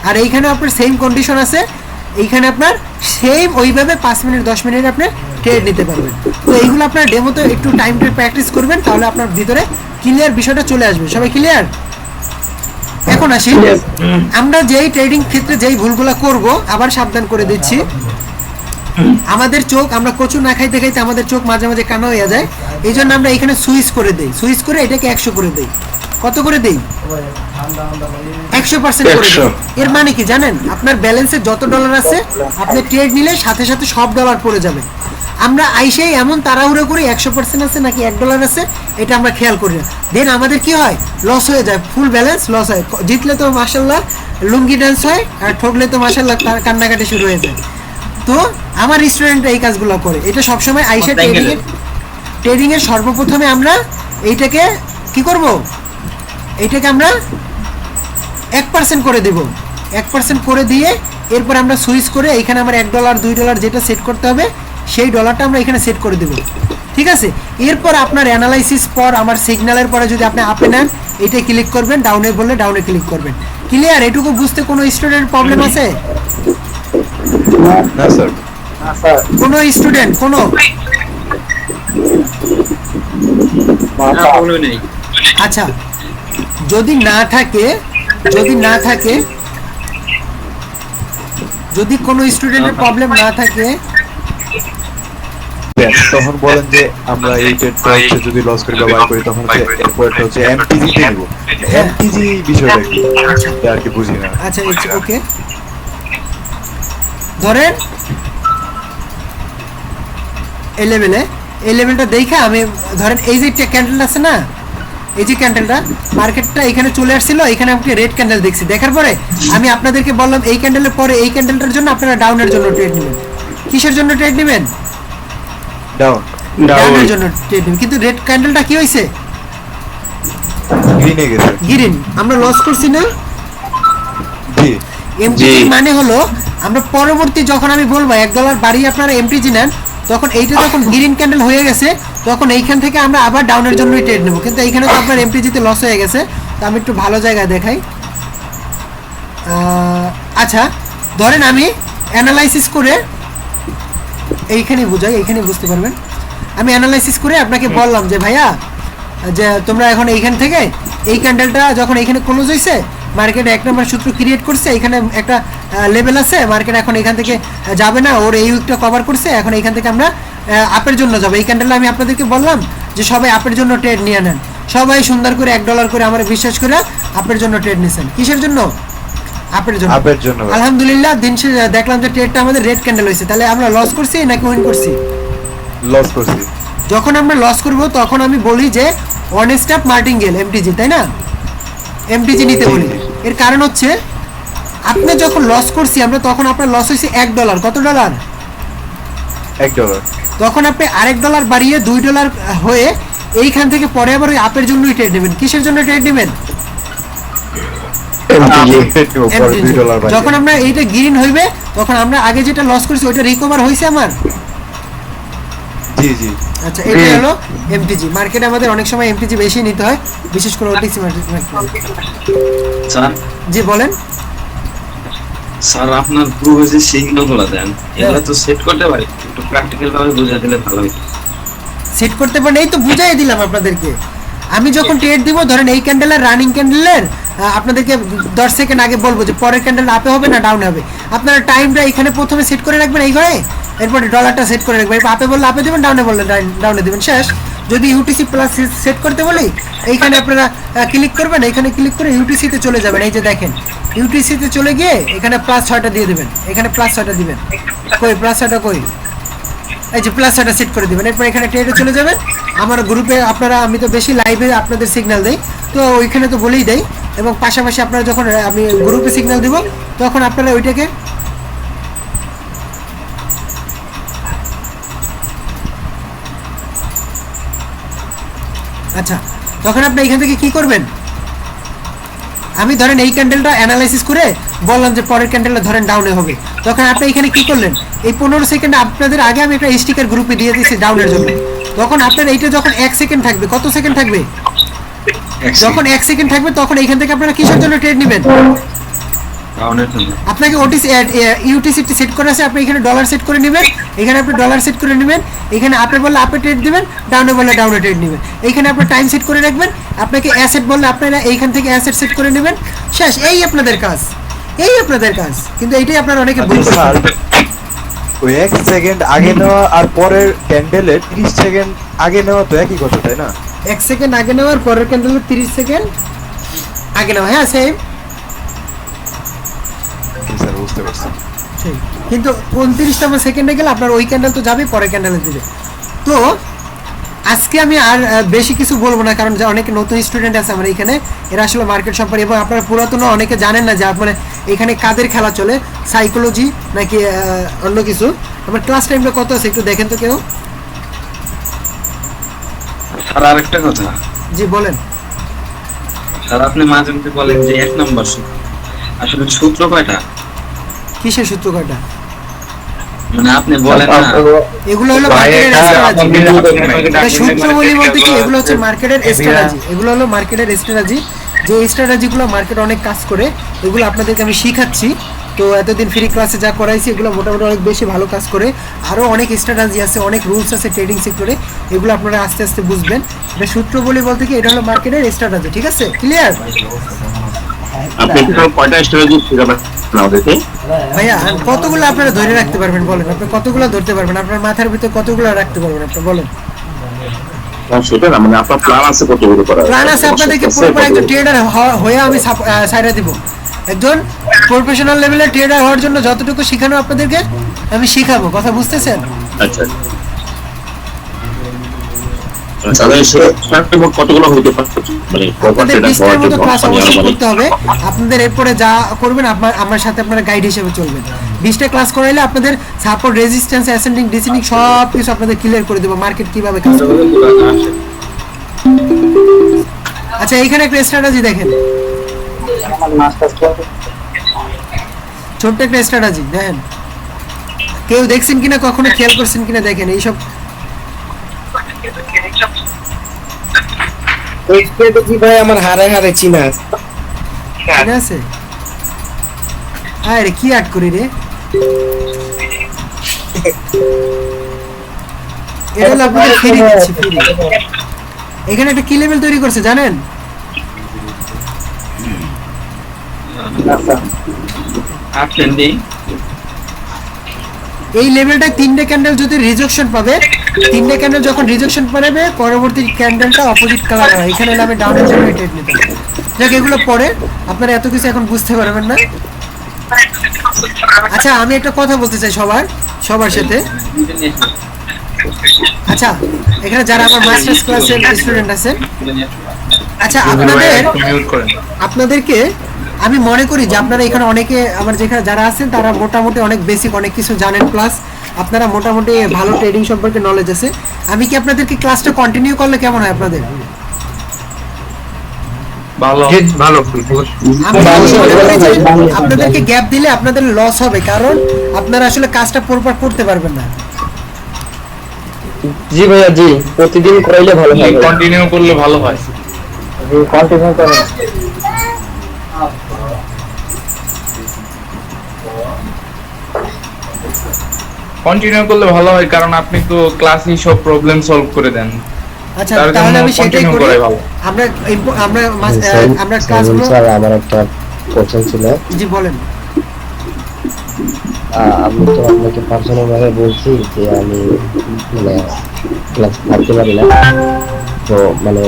আর এইখানে আপনার সেম কন্ডিশন আছে, এইখানে আপনার সেম ওইভাবে 5 মিনিট 10 মিনিট আপনি ট্রেড নিতে পারবেন। তো এইগুলো আপনার ডেমোতে একটু টাইম প্র্যাকটিস করবেন, তাহলে আপনার ভিতরে ক্লিয়ার বিষয়টা চলে আসবে। সবাই ক্লিয়ার? এখন আসি, আমরা যেই ট্রেডিং ক্ষেত্রে যেই ভুলগুলো করব, আবার সাবধান করে দিচ্ছি। আমাদের চোখ, আমরা কচু না খাইতে খাইতে আমাদের চোখ মাঝে মাঝে কানা হয়ে যায়, এই জন্য আমরা এখানে সুইচ করে দেই। সুইচ করে এটাকে 100 করে দেই। কত করে দেই? 100% করে দেই। এর মানে কি জানেন? আপনার ব্যালেন্সে যত ডলার আছে, আপনি ট্রেড নিলে সাথে সাথে সব ডলার পড়ে যাবে। আমরা আইসেই এমন তাড়াহুড়ো করি 100% আছে নাকি $1 আছে, এটা আমরা খেয়াল করি না। দেন আমাদের কি হয়? লস হয়ে যায়, ফুল ব্যালেন্স লস হয়। জিতলে তো মাশাল্লাহ লুঙ্গি ডান্স হয়, আর ঠকলে তো মাশাল্লাহ কান্নাকাটি শুরু হয়ে যায়। তো আমার স্টুডেন্টরা এই কাজগুলো করে। এটা সবসময় আইসে ট্রেডিং এর সর্বপ্রথমে আমরা এইটাকে কি করব? এইটাকে আমরা 1% করে দেব। 1% করে দিয়ে এরপর আমরা সুইচ করে এখানে আমার $1 $2 যেটা সেট করতে হবে, সেই ডলারটা আমরা এখানে সেট করে দেব। ঠিক আছে? এরপর আপনার অ্যানালাইসিস পর আমার সিগন্যালের পরে যদি আপনি আপে নেন, এটা ক্লিক করবেন, ডাউনে বললে ডাউনে ক্লিক করবেন। ক্লিয়ার? এটুকু বুঝতে কোনো স্টুডেন্ট প্রবলেম আছে? না স্যার। কোনো স্টুডেন্ট কোনো নেই। আচ্ছা, যদি না থাকে, যদি কোনো স্টুডেন্টের প্রবলেম না থাকে, ব্যাচ তখন বলেন যে আমরা এই ট্রেডটা হচ্ছে যদি লস করি বা বাই করি তখন হচ্ছে এরপরটা হচ্ছে এমটিজি তে নিব এমটিজি বিষয়টা কি এটা আর কি বুঝি না আচ্ছা ইটস ওকে। ধরেন এই লেভেলটা দেখে আমি ধরেন এই যে ক্যান্ডেল আছে না, এই যে ক্যান্ডেলটা মার্কেটটা এখানে চলে আসছিল, এখানে আমি রেড ক্যান্ডেল দেখছি, দেখার পরে আমি আপনাদেরকে বললাম এই ক্যান্ডেলের পরে এই ক্যান্ডেলটার জন্য আপনারা ডাউনের জন্য ট্রেড নেবেন। কিসের জন্য ট্রেড নেবেন? ডাউনের জন্য ট্রেড নেবেন। কিন্তু রেড ক্যান্ডেলটা কি হয়েছে? গ্রিনে গেছে। গ্রিন। আমরা লস করছি না? জি এমটিজি মানে হলো আমরা পরবর্তী যখন আমি বলবো $1 বাড়িয়ে আপনারা এমটিজি নেন, তখন এইটা যখন গ্রিন ক্যান্ডেল হয়ে গেছে তখন এইখান থেকে আমরা আবার ডাউনের জন্য ট্রেড নেব। কিন্তু এইখানে তো আপনার এমটিজিতে লস হয়ে গেছে, তো আমি একটু ভালো জায়গায় দেখাই। আচ্ছা ধরেন আমি অ্যানালাইসিস করে এইখানে বুঝাই, এইখানে বুঝতে পারবেন। আমি অ্যানালাইসিস করে আপনাকে বললাম যে ভাইয়া যে তোমরা এখন এইখান থেকে এই ক্যান্ডেলটা যখন এইখানে ক্লোজ হয়েছে, মার্কেট 1 নম্বর সূত্র ক্রিয়েট করছে, এখানে একটা লেভেল আছে, মার্কেট এখন এখান থেকে যাবে না, ওর এই উইকটা কভার করছে, এখন এইখান থেকে আমরা আপের জন্য যাবো। এই ক্যান্ডেলটা আমি আপনাদেরকে বললাম যে সবাই আপের জন্য ট্রেড নিয়ে নেন। সবাই সুন্দর করে $1 করে আমার বিশ্বাস করে আপের জন্য ট্রেড নিয়েছেন। কিসের জন্য? আপের জন্য। আলহামদুলিল্লাহ দিন শেষে দেখলাম যে ট্রেডটা আমাদের রেড ক্যান্ডেল হয়েছে। তাহলে আমরা লস করছি নাকি উইন করছি? লস করছি। যখন আমরা লস করব তখন আমি বলি যে ওয়ান স্টেপ মার্টিঙ্গেল এমটিজি, তাই না? এমটিজি নিতে বলি। এর কারণ হচ্ছে আপনি যখন লস করছি আমরা, তখন আপনার লস হয়েছে $1। কত ডলার? $1। তখন আপনি $1 বাড়িয়ে $2 হয়ে এইখান থেকে পরে আবার ওই আপের জন্যই ট্রেড নেবেন। কিসের জন্য ট্রেড নেবেন? যখন আমরা এইটা গ্রিন হইবে তখন আমরা আগে যেটা লস করছি ওইটা রিকভার হয়েছে আমার। জি জি। আচ্ছা এটা হলো এমটিজি। মার্কেটে আমাদের অনেক সময় এমটিজি বেশি নিতে হয়, বিশেষ করে ওটিসি মার্কেট। স্যার জি বলেন। স্যার আপনার গ্রুপে যে সিগন্যালগুলো দেন এগুলো তো সেট করতে পারি, একটু প্র্যাকটিক্যাল ভাবে বুঝিয়ে দিলে ভালো হতো। সেট করতে পারেন, এই তো বুঝাই দিলাম আপনাদেরকে। আমি যখন ট্রেড দিব, ধরেন এই ক্যান্ডেলের রানিং ক্যান্ডেলের আপনাদেরকে 10 সেকেন্ড আগে বলবো যে পরের ক্যান্ডেল আপে হবে না ডাউন হবে। আপনারা টাইমটা এখানে প্রথমে সেট করে রাখবেন এই ঘরে, এরপরে ডলারটা সেট করে রাখবেন। আপে বললে আপে দেবেন, ডাউনে বললে ডাউনে দেবেন, শেষ। যদি ইউটিসি প্লাস সেট করতে বলি, এইখানে আপনারা ক্লিক করবেন, এখানে ক্লিক করে ইউটিসিতে চলে যাবেন। এই যে দেখেন ইউটিসিতে চলে গিয়ে এখানে +6টা দিয়ে দেবেন, এখানে +6টা দিবেন। কই +6টা কই? এই যে +6টা সেট করে দিবেন। এরপর এখানে ট্রেডে চলে যাবেন। আমার গ্রুপে আপনারা, আমি তো বেশি লাইভে আপনাদের সিগন্যাল দেই, তো ওইখানে তো বলেই দেই। এবং পাশাপাশি আপনারা যখন আমি গ্রুপে সিগন্যাল দিব তখন আপনারা ওইটাকে আচ্ছা তখন আপনি এখান থেকে কি করবেন? আমি ধরেন এই ক্যান্ডেলটা অ্যানালাইসিস করে বললাম যে পরের ক্যান্ডেলটা ধরেন ডাউনে হবে, তখন আপনি এখানে কি করলেন? এই 15 সেকেন্ড আপনাদের আগে আমি একটা স্টিকার গ্রুপে দিয়ে দিয়েছি ডাউনের জন্য। তখন আপনার এইটা যখন 1 সেকেন্ড থাকবে, কত সেকেন্ড থাকবে? যখন 1 সেকেন্ড থাকবে তখন এইখান থেকে আপনারা কিসের জন্য ট্রেড নেবেন? আপনাকে ওটিসি ইউটিসি সেট করে আছে, আপনি এখানে ডলার সেট করে নেবেন, এখানে আপনি ডলার সেট করে নেবেন, এখানে আপে বললে আপে ট্রেড দিবেন, ডাউনে বললে ডাউনে ট্রেড নেবেন। এইখানে আপনার টাইম সেট করে রাখবেন, আপনাকে অ্যাসেট বললে আপনারা এইখান থেকে অ্যাসেট সেট করে নেবেন, শেষ। এই আপনাদের কাজ, এই আপনাদের কাজ। কিন্তু এইটাই আপনারা অনেকে ভুল করেন। ওই 1 সেকেন্ড আগে নেওয়া আর পরের ক্যান্ডেলের 30 সেকেন্ড আগে নেওয়া তো একই কথা, তাই না? 1 সেকেন্ড আগে নেওয়ার পরের ক্যান্ডেলের 30 সেকেন্ড আগে নেওয়া, হ্যাঁ সেম। স্যার বুঝতে পারছি। কিন্তু 29তম সেকেন্ডে গেলে আপনার ওই ক্যান্ডেল তো যাবে, পরের ক্যান্ডেলে দিবে। তো আজকে আমি আর বেশি কিছু বলবো না, কারণ যে অনেক নতুন স্টুডেন্ট আছে আমার এখানে, এরা আসলে মার্কেট সম্পর্কে, এবং আপনারা পুরাতন অনেকে জানেন না যে মানে এখানে কাদের খেলা চলে, সাইকোলজি নাকি অন্য কিছু। আমার ক্লাস টাইমটা কত আছে একটু দেখেন তো কেউ। স্যার আরেকটা কথা। জি বলেন। স্যার আপনি মাঝে মধ্যে বলেন যে 1 নম্বর সূত্র, আসলে সূত্র কয়টা? কিসের সূত্র কয়টা? মানে আপনি বলেন না এগুলো হলো মার্কেটের স্ট্র্যাটেজি। সূত্র বলি বলতে কি, এগুলো হচ্ছে মার্কেটের স্ট্র্যাটেজি। এগুলো হলো মার্কেটের স্ট্র্যাটেজি, যে স্ট্র্যাটেজিগুলো মার্কেট অনেক কাজ করে, এগুলো আপনাদেরকে আমি শিখাচ্ছি। তো এতদিন ফ্রি ক্লাসে যা করাইছি এগুলো মোটামুটি অনেক বেশি ভালো কাজ করে। আরও অনেক স্ট্র্যাটেজি আছে, অনেক রুলস আছে ট্রেডিং সেক্টরে, এগুলো আপনারা আস্তে আস্তে বুঝবেন। এটা সূত্র বলি বলতে কি, এটা হলো মার্কেটের স্ট্র্যাটেজি, ঠিক আছে? ক্লিয়ার? আপনি টোটাল কয়টা স্ট্র্যাটেজি শেখাবেন আমাদেরকে? ভাইয়া কতগুলো আপনারা ধরে রাখতে পারবেন বলেন, আপনি কতগুলো ধরতে পারবেন, আপনার মাথার ভিতর কতগুলো রাখতে পারবেন আপনি বলেন। সেটা না, মানে আপনার প্ল্যান আছে কতগুলো করার? প্ল্যান আছে আপনাদেরকে পুরোপুরি একজন ট্রেডার হয়ে আমি সাইডা দিব, একজন প্রফেশনাল লেভেলের ট্রেডার হওয়ার জন্য যতটুকু শেখানো আপনাদেরকে আমি শিখাবো, কথা বুঝতেছেন? আচ্ছা, তাহলে সেটা মোট কতগুলো হইতে পারে? মানে আপনাদের 20টার মতো ক্লাস অবশ্যই করতে হবে। আপনাদের এরপরে যা করবেন আমার সাথে আপনারা গাইড হিসেবে চলবেন। 20টা ক্লাস করাইলে আপনাদের সাপোর্ট, রেজিস্ট্যান্স, অ্যাসেন্ডিং, ডিসেন্ডিং সব কিছু আপনাদের ক্লিয়ার করে দেবো, মার্কেট কিভাবে কাজ করে। আচ্ছা এইখানে একটা স্ট্র্যাটেজি দেখেন, ছোট্ট একটা স্ট্র্যাটেজি দেখেন, কেউ দেখছেন কিনা, কখনো খেয়াল করছেন কিনা দেখেন এইসব। এই স্ট্র্যাটেজি ভাই আমার হারে হারে চিনা আছে। ঠিক আছে, আরে কি অ্যাড করি রে, এটা হলো আপনাদের ফ্রি দিচ্ছি, ফ্রি। এখানে একটা কি লেভেল তৈরি করছে জানেন? এই লেভেলটা 3টে ক্যান্ডেল যদি রিজেকশন পাবে, 3টে ক্যান্ডেল যখন রিজেকশন পাবে পরবর্তী ক্যান্ডেলটা অপোজিট কালার হয়, এখানে হলে আমি ডাউনের জন্য ট্রেড নিতে পারি। যাক এগুলো পরে, আপনারা এত কিছু এখন বুঝতে পারবেন না। আচ্ছা আমি একটা কথা বলতে চাই সবার সাথে। আচ্ছা এখানে যারা আমার মাস্টার্স ক্লাসের স্টুডেন্ট আছে, আচ্ছা আপনাদেরকে আমি মনে করি যে আপনারা এখানে অনেকে আমার যেখানে যারা আছেন তারা মোটামুটি অনেক বেসিক অনেক কিছু জানেন, প্লাস আপনারা মোটামুটি ভালো ট্রেডিং সম্পর্কে নলেজ আছে। আমি কি আপনাদেরকে ক্লাসটা কন্টিনিউ করলে কেমন হয় আপনাদের? আপনাদেরকে গ্যাপ দিলে আপনাদের লস হবে, কারণ আপনারা আসলে কাজটা প্রপার করতে পারবেন না। জি ভাইয়া জি, প্রতিদিন করাইলে ভালো হয়, কন্টিনিউ করলে ভালো হয়। কন্টিনিউ করেন। কন্টিনিউ করলে ভালো হয়, কারণ আপনি তো ক্লাসে সব প্রবলেম সলভ করে দেন। আচ্ছা তাহলে আমি সেটাই করি। আমরা আমরা ক্লাসগুলো, স্যার আমার একটা কোশ্চেন ছিল। জি বলেন। আমি তো আপনাকে পার্সোনাল ভাবে বলছি যে আমি মানে ক্লাস থাকতে পারি না, তো মানে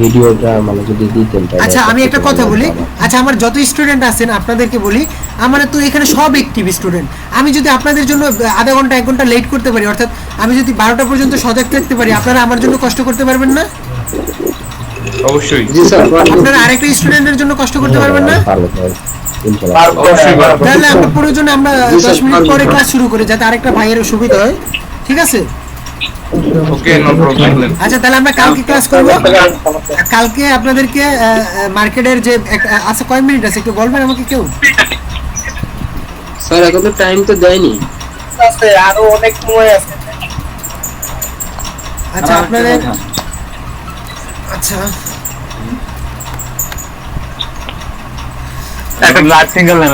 ভিডিওটা মানে যদি দিতেন। আচ্ছা আমি একটা কথা বলি, আচ্ছা আমার যত স্টুডেন্ট আছেন আপনাদেরকে বলি, আমার তো এখানে সব অ্যাক্টিভ স্টুডেন্ট। আমি যদি আপনাদের জন্য আধা ঘন্টা 1 ঘন্টা লেট করতে পারি, অর্থাৎ আমি যদি 12টা পর্যন্ত সজাগ থাকতে পারি, আপনারা আমার জন্য কষ্ট করতে পারবেন না? অবশ্যই। জি স্যার, আপনারা আরেকটা স্টুডেন্টের জন্য কষ্ট করতে পারবেন না? তাহলে আমরা প্রয়োজনে আমরা 10 মিনিট পরে ক্লাস শুরু করি, যাতে আরেকটা ভাইয়ের সুবিধা হয়, ঠিক আছে? ওকে, নো প্রবলেম। আচ্ছা তাহলে আমরা কালকে ক্লাস করব। কালকে আপনাদেরকে মার্কেটের যে আছে, কয় মিনিট আছে একটু বলবেন আমাকে কেউ? স্যার এখন তো টাইম তো দেয়নি, আছে আরো অনেক সময় আছে। আচ্ছা আপনাদের, আচ্ছা এখন লাইভ সিঙ্গেল দেন,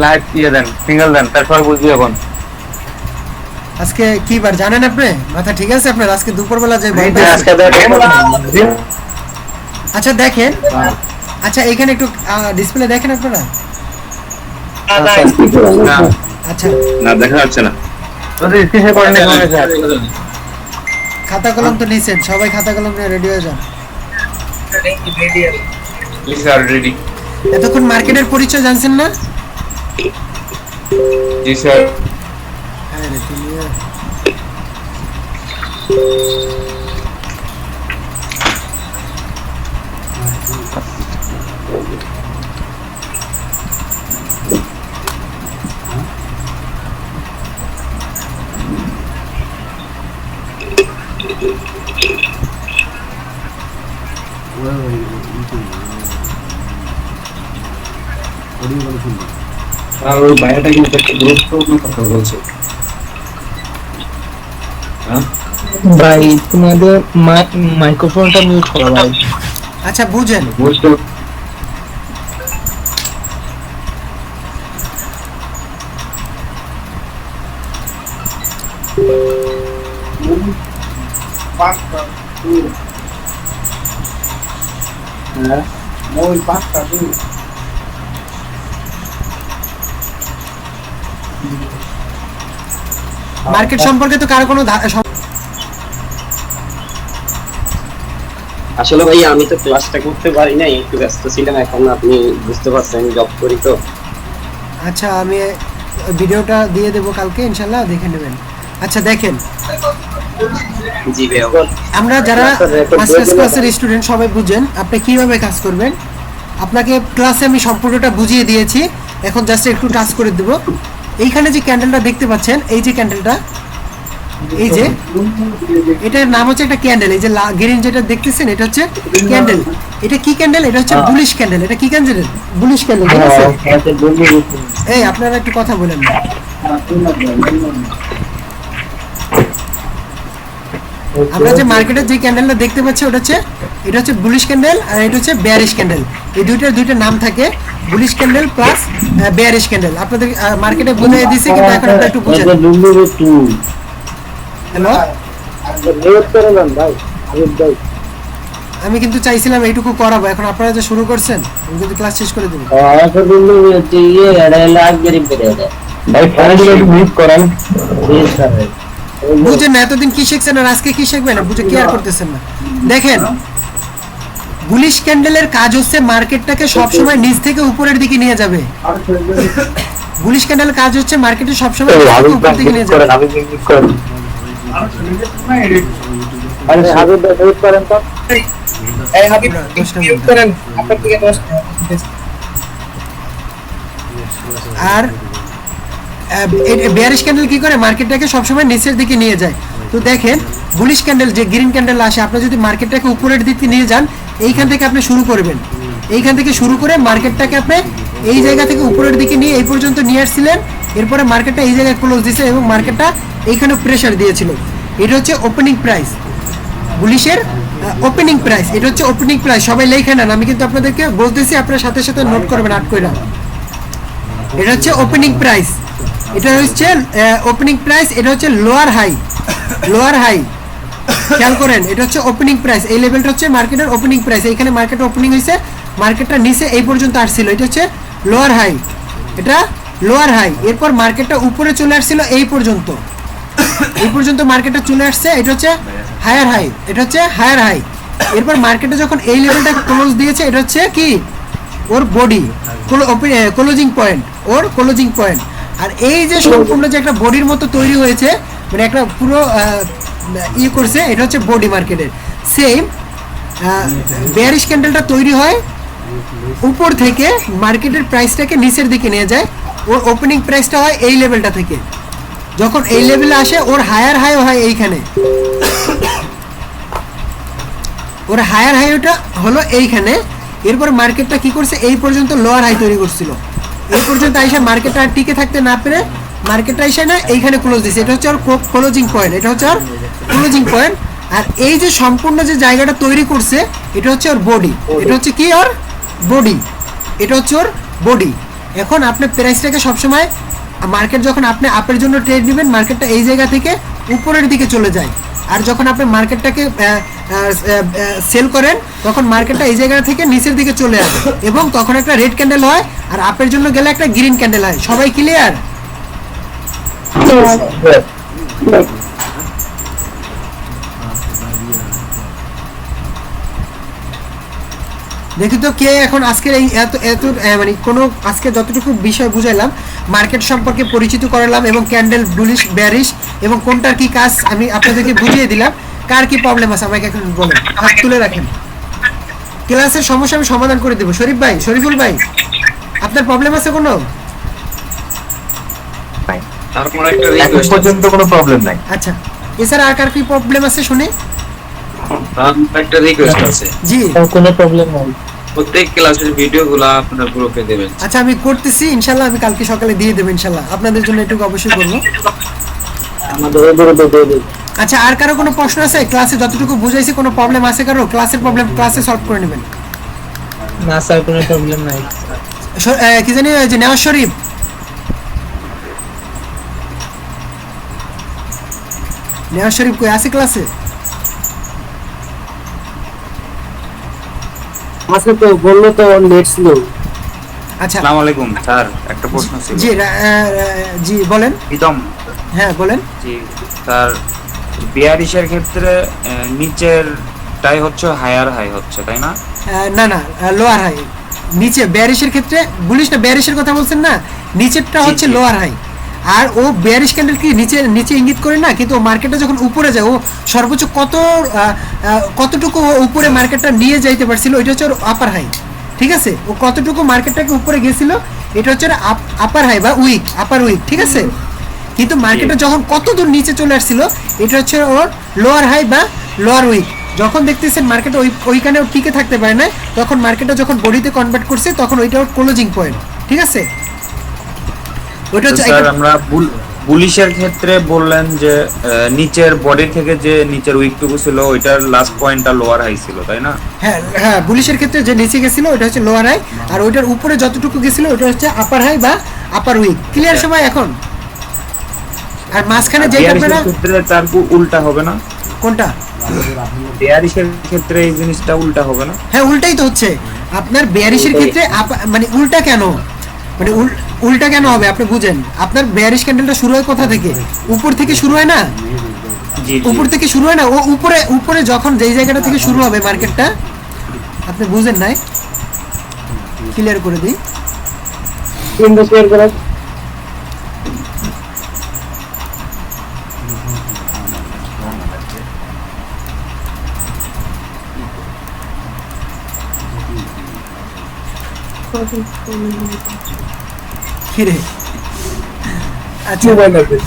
লাইভ ইয়ে দেন, সিঙ্গেল দেন, তারপর বুঝবি এখন। আজকে কি বার জানেন আপনি? মাথা ঠিক আছে আপনার? আজকে দুপুরবেলা যে আচ্ছা দেখেন, আচ্ছা এখানে একটু ডিসপ্লে দেখেন আপনারা। আচ্ছা না, দেখা যাচ্ছে না। খাতা কলম তো নিছেন, সবাই খাতা কলম নিয়ে রেডি হয়ে যান। রেডি। এতক্ষণ মার্কেটের পরিচয় জানছেন না? জি স্যার। হ্যাঁ রে তুমি আর ওই বাইরেটা কিন্তু একটা গুরুত্বপূর্ণ কথা বলছে। ভাই তোমাদের মাইক্রোফোনটা মিউট করো ভাই। আচ্ছা বুঝেন, বুঝতে মার্কেট সম্পর্কে তো কারো কোনো আসলে ভাই আমি তো ক্লাসটা করতে পারি নাই, একটু ব্যস্ত ছিলাম। এখন আপনি বুঝতে পারছেন আমি জব করি তো। আচ্ছা, আমি ভিডিওটা দিয়ে দেবো কালকে, ইনশাল্লাহ দেখে নেবেন। আচ্ছা দেখেন, জি ভাই, আমরা যারা মাস্টার্স ক্লাসের স্টুডেন্ট সবাই বুঝেন আপনি কিভাবে কাজ করবেন। আপনাকে ক্লাসে আমি সম্পূর্ণটা বুঝিয়ে দিয়েছি, এখন জাস্ট একটু টাচ করে দেব। এইখানে যে ক্যান্ডেলটা দেখতে পাচ্ছেন, এই যে ক্যান্ডেলটা, এই যে এটার নাম হচ্ছে একটা ক্যান্ডেল। এই যে গ্রিন যেটা দেখতেছেন এটা হচ্ছে ক্যান্ডেল। এটা কি ক্যান্ডেল? এটা হচ্ছে বুলিশ ক্যান্ডেল। এটা কি ক্যান্ডেল? বুলিশ ক্যান্ডেল, ঠিক আছে? এই আপনারা একটু কথা বলেন না। আমরা যে মার্কেটের যে ক্যান্ডেলটা দেখতে পাচ্ছি এটা হচ্ছে বুলিশ ক্যান্ডেল, আর এটা হচ্ছে বেয়ারিশ ক্যান্ডেল। এই দুইটা নাম থাকে, bullish candle plus bearish candle. আপনাদের মার্কেটে বুঝিয়ে দিয়েছি, কিন্তু এখন আপনারা একটু বুঝেন। হ্যালো, আমি কিন্তু চাইছিলাম এইটুকু করাবো, এখন আপনারা যে শুরু করছেন আমি কিন্তু ক্লাস শেষ করে দেবো। বুঝেন না এতদিন কি শিখছেন আর আজকে কি শিখবেন, বুঝে কেয়ার করতেছেন না। দেখেন, বুলিশ ক্যান্ডেলের কাজ হচ্ছে মার্কেটটাকে সবসময় নিচ থেকে উপরের দিকে নিয়ে যাবে। বুলিশ ক্যান্ডেলের কাজ হচ্ছে মার্কেটে সবসময় নিচ থেকে উপরের দিকে নিয়ে যাবে। আর বেয়ারিশ ক্যান্ডেল কি করে? মার্কেটটাকে সবসময় নিচের দিকে নিয়ে যায়। তো দেখেন, বুলিশ ক্যান্ডেল যে গ্রিন ক্যান্ডেল আসে, আপনি যদি মার্কেটটাকে উপরের দিকে নিয়ে যান, এইখান থেকে আপনি শুরু করবেন। এইখান থেকে শুরু করে মার্কেটটাকে আপনি এই জায়গা থেকে উপরের দিকে নিয়ে এই পর্যন্ত নিয়ে আসছিলেন। এরপরে মার্কেটটা এই জায়গায় ক্লোজ দিয়েছে এবং মার্কেটটা এইখানে প্রেসার দিয়েছিল। এটা হচ্ছে ওপেনিং প্রাইস, বুলিশের ওপেনিং প্রাইস। এটা হচ্ছে ওপেনিং প্রাইস, সবাই লেখা নেন, আমি কিন্তু আপনাদেরকে বলতেছি, আপনার সাথে সাথে নোট করবেন আট কইরা। এটা হচ্ছে ওপেনিং প্রাইস, এটা হচ্ছে ওপেনিং প্রাইস। এটা হচ্ছে লোয়ার হাই, লোয়ার হাই, খেয়াল করেন। এটা হচ্ছে ওপেনিং প্রাইস, এই লেভেলটা হচ্ছে মার্কেটের ওপেনিং প্রাইস। এইখানে মার্কেট ওপেনিং হয়েছে, মার্কেটটা নিচে এই পর্যন্ত আসছিল, এটা হচ্ছে লোয়ার হাই, এটা লোয়ার হাই। এরপর মার্কেটটা উপরে চলে আসছিল এই পর্যন্ত, এই পর্যন্ত মার্কেটটা চলে আসছে, এটা হচ্ছে হায়ার হাই, এটা হচ্ছে হায়ার হাই। এরপর মার্কেটে যখন এই লেভেলটা ক্লোজ দিয়েছে, এটা হচ্ছে কি ওর বডি, ক্লোজিং পয়েন্ট, ওর ক্লোজিং পয়েন্ট। আর এই যে সম্পূর্ণ যে একটা বডির মতো তৈরি হয়েছে, মানে একটা পুরো ই করছে, এটা হচ্ছে বডি মার্কেটের। সেম বেয়ারিশ ক্যান্ডেলটা তৈরি হয় উপর থেকে, মার্কেটের প্রাইসটাকে নিচের দিকে নিয়ে যায়। ওর ওপেনিং প্রাইসটা হয় এই লেভেলটা থেকে, যখন এই লেভেলে আসে ওর হায়ার হাই হয় এইখানে, ওর হায়ার হাই ওটা হলো এইখানে। এরপর মার্কেটটা কি করছে, এই পর্যন্ত লোয়ার হাই তৈরি করছিল, এই পর্যন্ত আইসা মার্কেটটা আর টিকে থাকতে না পেরে মার্কেটটা আইসা না এইখানে ক্লোজ দিচ্ছে। এটা হচ্ছে ওর ক্লোজিং পয়েন্ট, এটা হচ্ছে ওর ক্লোজিং পয়েন্ট। আর এই যে সম্পূর্ণ যে জায়গাটা তৈরি করছে, এটা হচ্ছে ওর বডি, এটা হচ্ছে কি ওর বডি, এটা হচ্ছে ওর বডি। এখন আপনি প্রাইসটাকে সবসময় মার্কেট যখন আপনি আপের জন্য ট্রেড নেবেন, মার্কেটটা এই জায়গা থেকে উপরের দিকে চলে যায়। আর যখন আপনি মার্কেটটাকে সেল করেন, তখন মার্কেটটা এই জায়গা থেকে নিচের দিকে চলে আসে এবং তখন একটা রেড ক্যান্ডেল হয়, আর আপের জন্য গেলে একটা গ্রিন ক্যান্ডেল হয়। সবাই ক্লিয়ার? দেখি তো কে এখন আজকের এই এত এত মানে কোনো আজকে যতটুকু বিষয় বুঝাইলাম, মার্কেট সম্পর্কে পরিচিত করালাম এবং ক্যান্ডেল, বুলিশ, বেয়ারিশ এবং কোনটার কি কাজ আমি আপনাদেরকে বুঝিয়ে দিলাম। কার কি প্রবলেম আছে আমাকে এখন বলেন, হাত তুলে রাখেন। ক্লাসের সমস্যা আমি সমাধান করে দেবো। শরীফ ভাই, শরীফুল ভাই, আপনার প্রবলেম আছে কোনো? তারপর একটা রিকোয়েস্ট পর্যন্ত কোনো প্রবলেম নাই। আচ্ছা, এছাড়া আর কার কি প্রবলেম আছে শুনি? একটা রিকোয়েস্ট আছে। জি, কোনো প্রবলেম নাই। প্রত্যেক ক্লাসের ভিডিওগুলো আপনার গ্রুপে দেবেন। আচ্ছা আমি করতেছি, ইনশাল্লাহ আমি কালকে সকালে দিয়ে দেবো ইনশাল্লাহ। আপনাদের জন্য এটুকু অবশ্যই করবো। আচ্ছা, আর কারো কোনো প্রশ্ন আছে? ক্লাসে যতটুকু বুঝাইছি কোনো প্রবলেম আছে কারো? ক্লাসের প্রবলেম ক্লাসে সলভ করে নেবেন। না স্যার, কোনো প্রবলেম নাই। কি জানি যে নেওয়াজ শরীফ, নেওয়াজ শরীফ কই আছে ক্লাসে? আমাকে তো বললো তো নেট স্লো। আচ্ছা আসসালামু আলাইকুম স্যার, একটা প্রশ্ন ছিল। জি জি বলেন। প্রীতম, হ্যাঁ বলেন। জি স্যার, বিয়ারিশের ক্ষেত্রে নিচেরটাই হচ্ছে হায়ার হাই হচ্ছে, তাই না? না না, লোয়ার হাই। নিচে বেয়ারিশের ক্ষেত্রে বলিস না, বেয়ারিশের কথা বলছেন না, নিচেরটা জি, হচ্ছে জি। Lower high. আর ও বেয়ারিশ ক্যান্ডেল কি নিচে নিচে ইঙ্গিত করে না, কিন্তু মার্কেটটা যখন উপরে যায় ও সর্বোচ্চ কতটুকু ও উপরে মার্কেটটা নিয়ে যাইতে পারছিল, এটা হচ্ছে ওর আপার হাই। ঠিক আছে, ও কতটুকু মার্কেটটাকে উপরে গেছিল, এটা হচ্ছে আপার হাই বা উইক, আপার উইক। ঠিক আছে, কিন্তু মার্কেটটা যখন কত দূর নিচে চলে আসছিল, এটা হচ্ছে ওর লোয়ার হাই বা লোয়ার উইক। যখন দেখতেছেন মার্কেট ওইখানে টিকে থাকতে পারে না, তখন মার্কেটটা যখন বডিতে কনভার্ট করছে, তখন ওইটা ওর ক্লোজিং পয়েন্ট। ঠিক আছে, ওইটা তো হচ্ছে স্যার আমরা বুলিশের ক্ষেত্রে বললেন যে নিচের বডি থেকে যে নিচের উইকটুকু ছিল ওইটার লাস্ট পয়েন্টটা লোয়ার হাই ছিল, তাই না? হ্যাঁ হ্যাঁ, বুলিশের ক্ষেত্রে যে নিচে গেছিল ওটা হচ্ছে লোয়ার হাই, আর ওইটার উপরে যতটুকু গেছিল ওটা হচ্ছে আপার হাই বা আপার উইক। ক্লিয়ার সবাই এখন? আর মাঝখানে যেটা বিয়ারিশের আপনারা ক্ষেত্রে তার উল্টা হবে না? কোনটা? বিয়ারিশের ক্ষেত্রে এই জিনিসটা উল্টা হবে না? হ্যাঁ উল্টাই তো হচ্ছে আপনার বেয়ারিশের ক্ষেত্রে। মানে উল্টা কেন, মানে উল্টা কেন হবে আপনি বুঝেন। আপনার বেয়ারিশ ক্যান্ডেলটা শুরু হয় কোথা থেকে? উপর থেকে শুরু হয় না? জি, জি। উপর থেকে শুরু হয় না? ও উপরে উপরে যখন যেই জায়গাটা থেকে শুরু হবে মার্কেটটা, আপনি বুঝেন নাই, ক্লিয়ার করে দিই। শেয়ার করা। কিরে আচ্ছা, মোবাইল আছে।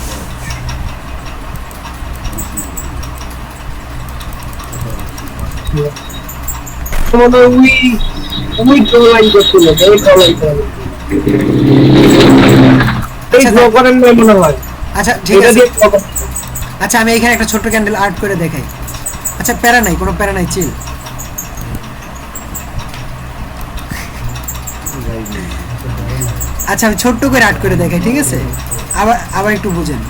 তোমাদের ওই ডলাইন করছিল, এই ডলাইন করে। এই ড্র করেন না মনে হয়। আচ্ছা ঠিক এটা আছে। দিয়ে draw করেন। আচ্ছা আমি এখানে একটা ছোট্ট ক্যান্ডেল আর্ট করে দেখাই। আচ্ছা প্যারা নাই, কোনো প্যারা নাই, চিল। আচ্ছা আমি ছোট্ট করে আর্ট করে দেখাই, ঠিক আছে? আবার আবার একটু বুঝেন।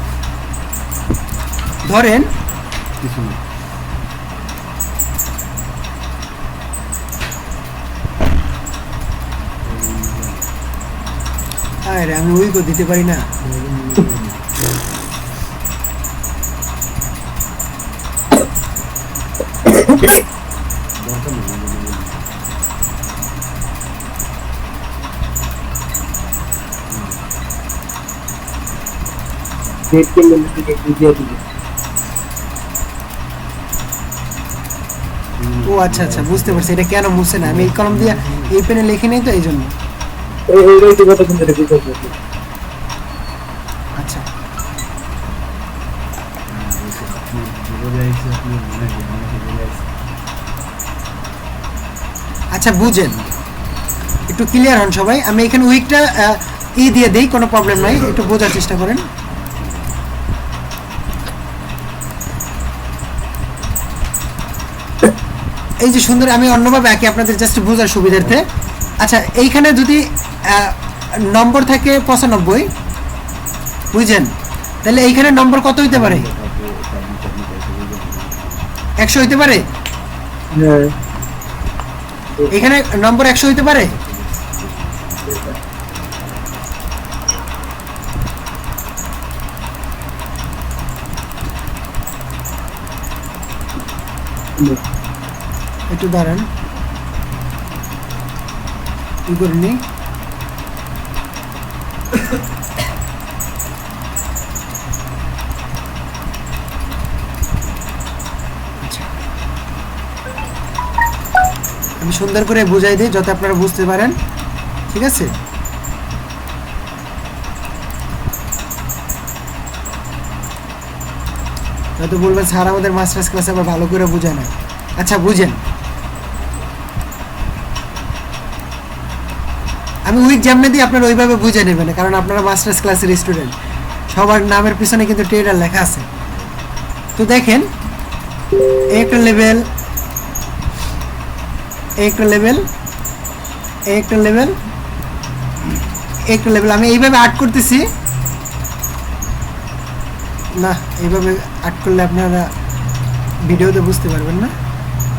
ধরেন আরে আমি উইকও দিতে পারি না। ডেট ক্যান্ডেল থেকে বুঝিয়ে দিবে। ও আচ্ছা আচ্ছা, বুঝতে পারছি এটা কেন মুছে না। আমি এই কলম দিয়ে এই পেনে লিখে নেই তো, এই জন্য। এই তো কথা শুনতে রেখে দিয়েছে। আচ্ছা আচ্ছা বুঝেন, একটু ক্লিয়ার হন সবাই। আমি এখানে উইকটা দিয়ে দেই, কোনো প্রবলেম নাই, একটু বোঝার চেষ্টা করেন। এই যে সুন্দর, আমি অন্যভাবে আঁকি আপনাদের জাস্ট বোঝার সুবিধার্থে। আচ্ছা এইখানে যদি নম্বর থাকে 95, বুঝছেন, তাহলে এইখানে নম্বর কত হইতে পারে? 100 হইতে পারে? হ্যাঁ, এখানে নম্বর 100 হইতে পারে? একটু দাঁড়ান, কি করিনি। আমি সুন্দর করে বুঝাই দিই যাতে আপনারা বুঝতে পারেন, ঠিক আছে? হয়তো বলবেন স্যার আমাদের মাস্টার্স ক্লাসে আবার ভালো করে বুঝায় না। আচ্ছা বুঝেন, আমি উইক যেমনি দিই আপনারা ওইভাবে বুঝে নেবেন, কারণ আপনারা মাস্টার্স ক্লাসের স্টুডেন্ট, সবার নামের পিছনে কিন্তু ট্রেডার লেখা আছে। তো দেখেন একটা লেভেল, একটা লেভেল, একটা লেভেল, একটা লেভেল। আমি এইভাবে আর্ট করতেছি না, এইভাবে আর্ট করলে আপনারা ভিডিওতে বুঝতে পারবেন না।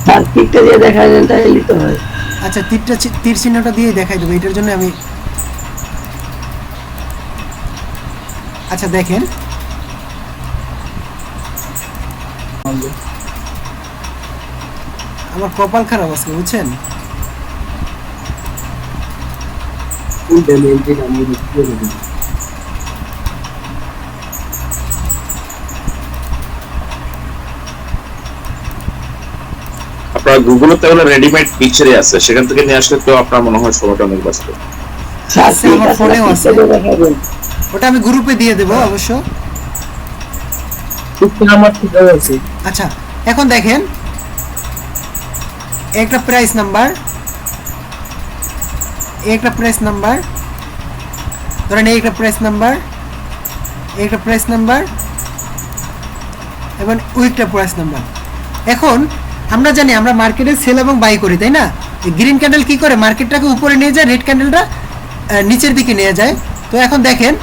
তার পিকটা দিয়ে দেখা যায় তাইলে তো হয়। আচ্ছা তীর চিহ্নটা দিয়ে দেখাই দেবো, এটার জন্য আমি আচ্ছা দেখেন আমার কপাল খারাপ আছে বুঝছেন। আপনার গুগলে তো এগুলো রেডিমেড পিকচারই আছে, সেখান থেকে নিয়ে আসলে তো আপনার মনে হয় সময়টা অনেক বাঁচবে। আচ্ছা, আমার ফোনেও আছে, ওটা আমি গ্রুপে দিয়ে দেবো অবশ্য। আচ্ছা এখন দেখেন একটা প্রাইস নাম্বার, একটা প্রাইস নাম্বার, ধরেন একটা প্রাইস নাম্বার, একটা প্রাইস নাম্বার এবং উইকটা প্রাইস নাম্বার। এখন আমরা জানি আমরা মার্কেটে সেল এবং বাই করি, তাই না? গ্রিন ক্যান্ডেল কি করে মার্কেটটাকে উপরে নিয়ে যায়, রেড ক্যান্ডেলটা নিচের দিকে নিয়ে যায়। তো এখন দেখেন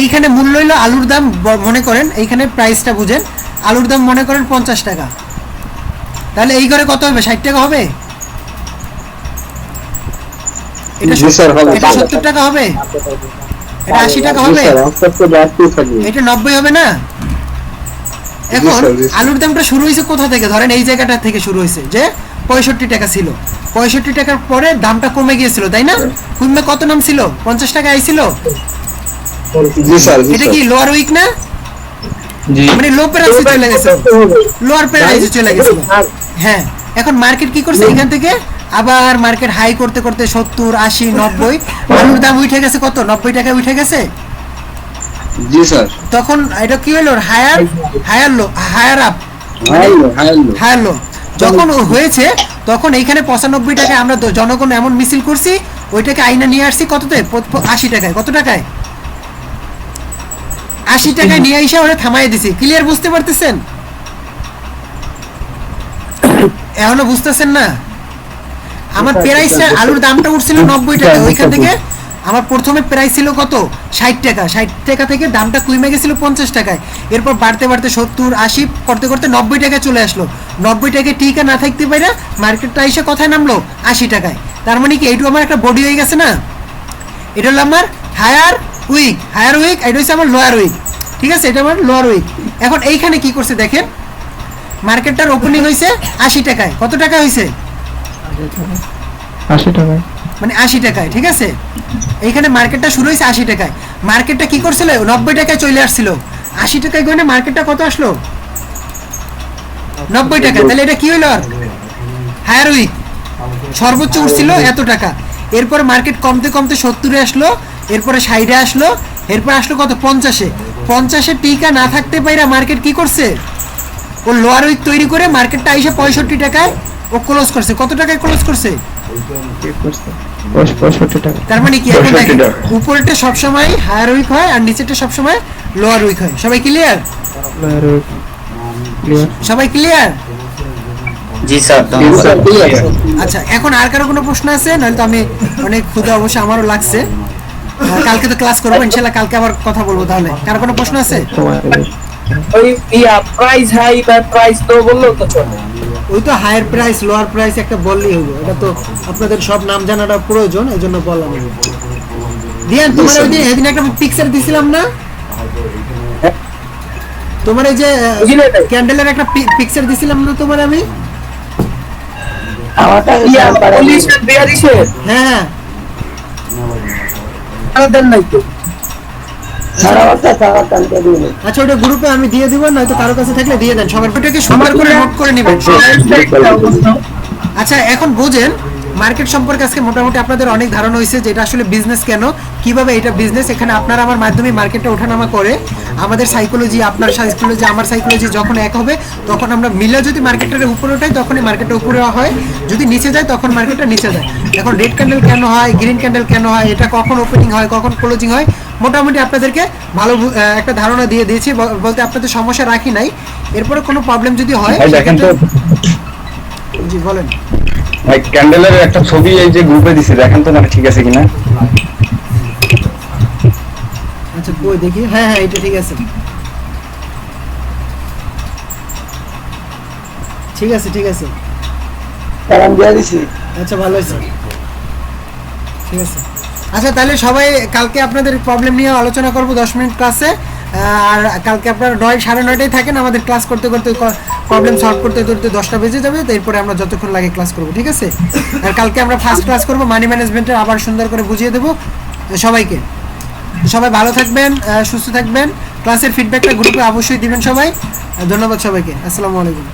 এইখানে মূল্য হলো আলুর দাম, মনে করেন এইখানে প্রাইসটা বুঝেন, আলুর দাম মনে করেন 50 টাকা, তাহলে এই ঘরে কত হবে? 60 টাকা হবে? এটা 70 টাকা হবে? এটা 80 টাকা হবে? এটা 90 হবে না? এখন আলুর দামটা শুরু হয়েছে কোথা থেকে? ধরেন এই জায়গাটা থেকে শুরু হয়েছে যে 65 টাকা ছিল, 65 টাকার পরে দামটা কমে গিয়েছিল, তাই না? কমে কত নাম ছিল? 50 টাকা আইছিল। এটা কি লোয়ার উইক না? মানে লো প্রাইসে চলে গেছে, লোয়ার প্রাইসে চলে গেছে। হ্যাঁ, এখন মার্কেট কি করছে? এখান থেকে আবার মার্কেট হাই করতে করতে 70, 80, 90 আলুর দাম উঠে গেছে কত? 90 টাকায় উঠে গেছে। জি স্যার। তখন এটা কি হলো? হায়ার আপ, হায়ার লো যখন হয়েছে তখন এইখানে 95 টাকায় আমরা জনগণ এমন মিছিল করছি, ওইটাকে আইনা নিয়ে আসছি কততে? 80 টাকায়। কত টাকায়? 80 টাকায় নিয়ে এসে ওরা থামাই দিছি। ক্লিয়ার বুঝতে পারতেছেন? এখনো বুঝতেছেন না? আমার প্রাইসটা আলুর দামটা উঠছিল 90 টাকা, ওইখান থেকে আমার প্রথমে প্রাইস ছিল কত? 60 টাকা। 60 টাকা থেকে দামটা কমে গেছিল 50 টাকায়, এরপর বাড়তে বাড়তে 70, 80 করতে করতে 90 টাকায় চলে আসলো। 90 টাকায় টিকা না থাকতে পারে মার্কেটটা এসে কোথায় নামলো? 80 টাকায়। তার মানে কি এইটু আমার একটা বডি হয়ে গেছে না? এটা হলো আমার হায়ার উইক, এটা হচ্ছে আমার লোয়ার উইক, ঠিক আছে? এটা আমার লোয়ার উইক। এখন এইখানে কি করছে দেখেন, মার্কেটটার ওপেনিং হয়েছে 80 টাকায়। কত টাকা হয়েছে? 80 টাকায়, মানে 80 টাকায়, ঠিক আছে? এইখানে মার্কেটটা শুরু হয়েছে 80 টাকায়, মার্কেটটা কি করছিল? 90 টাকায় চলে আসছিল। 80 টাকায় গনে মার্কেটটা কত আসলো? 90 টাকা। তাহলে এটা কি হলো? হায়ার উইক, সর্বোচ্চ উঠছিল এত টাকা। এরপর মার্কেট কমতে কমতে 70-এ আসলো, এরপরে 60-এ আসলো, এরপর আসলো কত? 50-এ। 50-এ টিকা না থাকতে পাইরা মার্কেট কি করছে? ও লোয়ার উইক তৈরি করে মার্কেটটা এসে 65 টাকায় ও ক্লোজ করছে। কত টাকায় ক্লোজ করছে? 65 টাকা। তার মানে কি এখন দেখেন উপরেরটা সবসময় হায়ার উইক হয় আর নিচেরটা সবসময় লোয়ার উইক হয়। সবাই ক্লিয়ার? সবাই ক্লিয়ার? জি স্যার। আচ্ছা, এখন আর কারো কোনো প্রশ্ন আছে? নাহলে তো আমি অনেক ক্ষুধা অবশ্য আমারও লাগছে। কালকে তো ক্লাস করবো ইনশাল্লাহ, কালকে আবার কথা বলবো। তাহলে কারো কোনো প্রশ্ন আছে? ওই প্রাইস হাই বা প্রাইস লো বললেও তো চলে। ওই তো হায়ার প্রাইস লোয়ার প্রাইস একটা বললেই হলো। এটা তো আপনাদের সব নাম জানাটা প্রয়োজন, এই জন্য বললাম। দিয়ান, তোমার ওই দিন এদিন একটা পিকচার দিছিলাম না? তোমার এই যে ক্যান্ডেলের একটা পিকচার দিছিলাম না তোমার আমি? হ্যাঁ, আচ্ছা ওটা গ্রুপে আমি দিয়ে দিব, নয়তো কারো কাছে থাকলে দিয়ে দেন। সবার ওটাকে সুন্দর করে নোট করে নেবেন। আচ্ছা, এখন বোঝেন মার্কেট সম্পর্কে আজকে মোটামুটি আপনাদের অনেক ধারণা হয়েছে যে এটা আসলে বিজনেস কেন, কিভাবে এটা বিজনেস। এখানে আপনারা আমার মাধ্যমে মার্কেটটা ওঠানামা করে আমাদের সাইকোলজি, আপনার সাইকোলজি, আমার সাইকোলজি যখন এক হবে তখন আমরা মিলে যদি মার্কেটের উপরে ওঠাই তখনই মার্কেটটা উপরে হয়, যদি নিচে যায় তখন মার্কেটটা নিচে যায়। এখন রেড ক্যান্ডেল কেন হয়, গ্রিন ক্যান্ডেল কেন হয়, এটা কখন ওপেনিং হয়, কখন ক্লোজিং হয়, মোটামুটি আপনাদেরকে ভালো একটা ধারণা দিয়ে দিয়েছি। বলতে আপনাদের সমস্যা রাখি নাই। এরপরে কোনো প্রবলেম যদি হয় দেখেন তো, জি বলেন। ভাই ক্যান্ডেলের একটা ছবি এই যে গ্রুপে দিছে, দেখেন তো মানে ঠিক আছে কিনা। আচ্ছা কই দেখি। হ্যাঁ হ্যাঁ, এটা ঠিক আছে, ঠিক আছে, ঠিক আছে। আচ্ছা ভালো হয়েছে, ঠিক আছে। আচ্ছা তাহলে সবাই কালকে আপনাদের প্রবলেম নিয়ে আলোচনা করব 10 মিনিট ক্লাসে। আর কালকে আপনারা 9:30 থাকেন, আমাদের ক্লাস করতে করতে প্রবলেম সলভ করতে করতে 10টা বেজে যাবে, তো এরপরে আমরা যতক্ষণ লাগে ক্লাস করব, ঠিক আছে। আর কালকে আমরা ফার্স্ট ক্লাস করব মানি ম্যানেজমেন্টের, আবার সুন্দর করে বুঝিয়ে দেবো সবাইকে। সবাই ভালো থাকবেন, সুস্থ থাকবেন। ক্লাসের ফিডব্যাকটা গ্রুপে অবশ্যই দিবেন সবাই। ধন্যবাদ সবাইকে, আসসালামু আলাইকুম।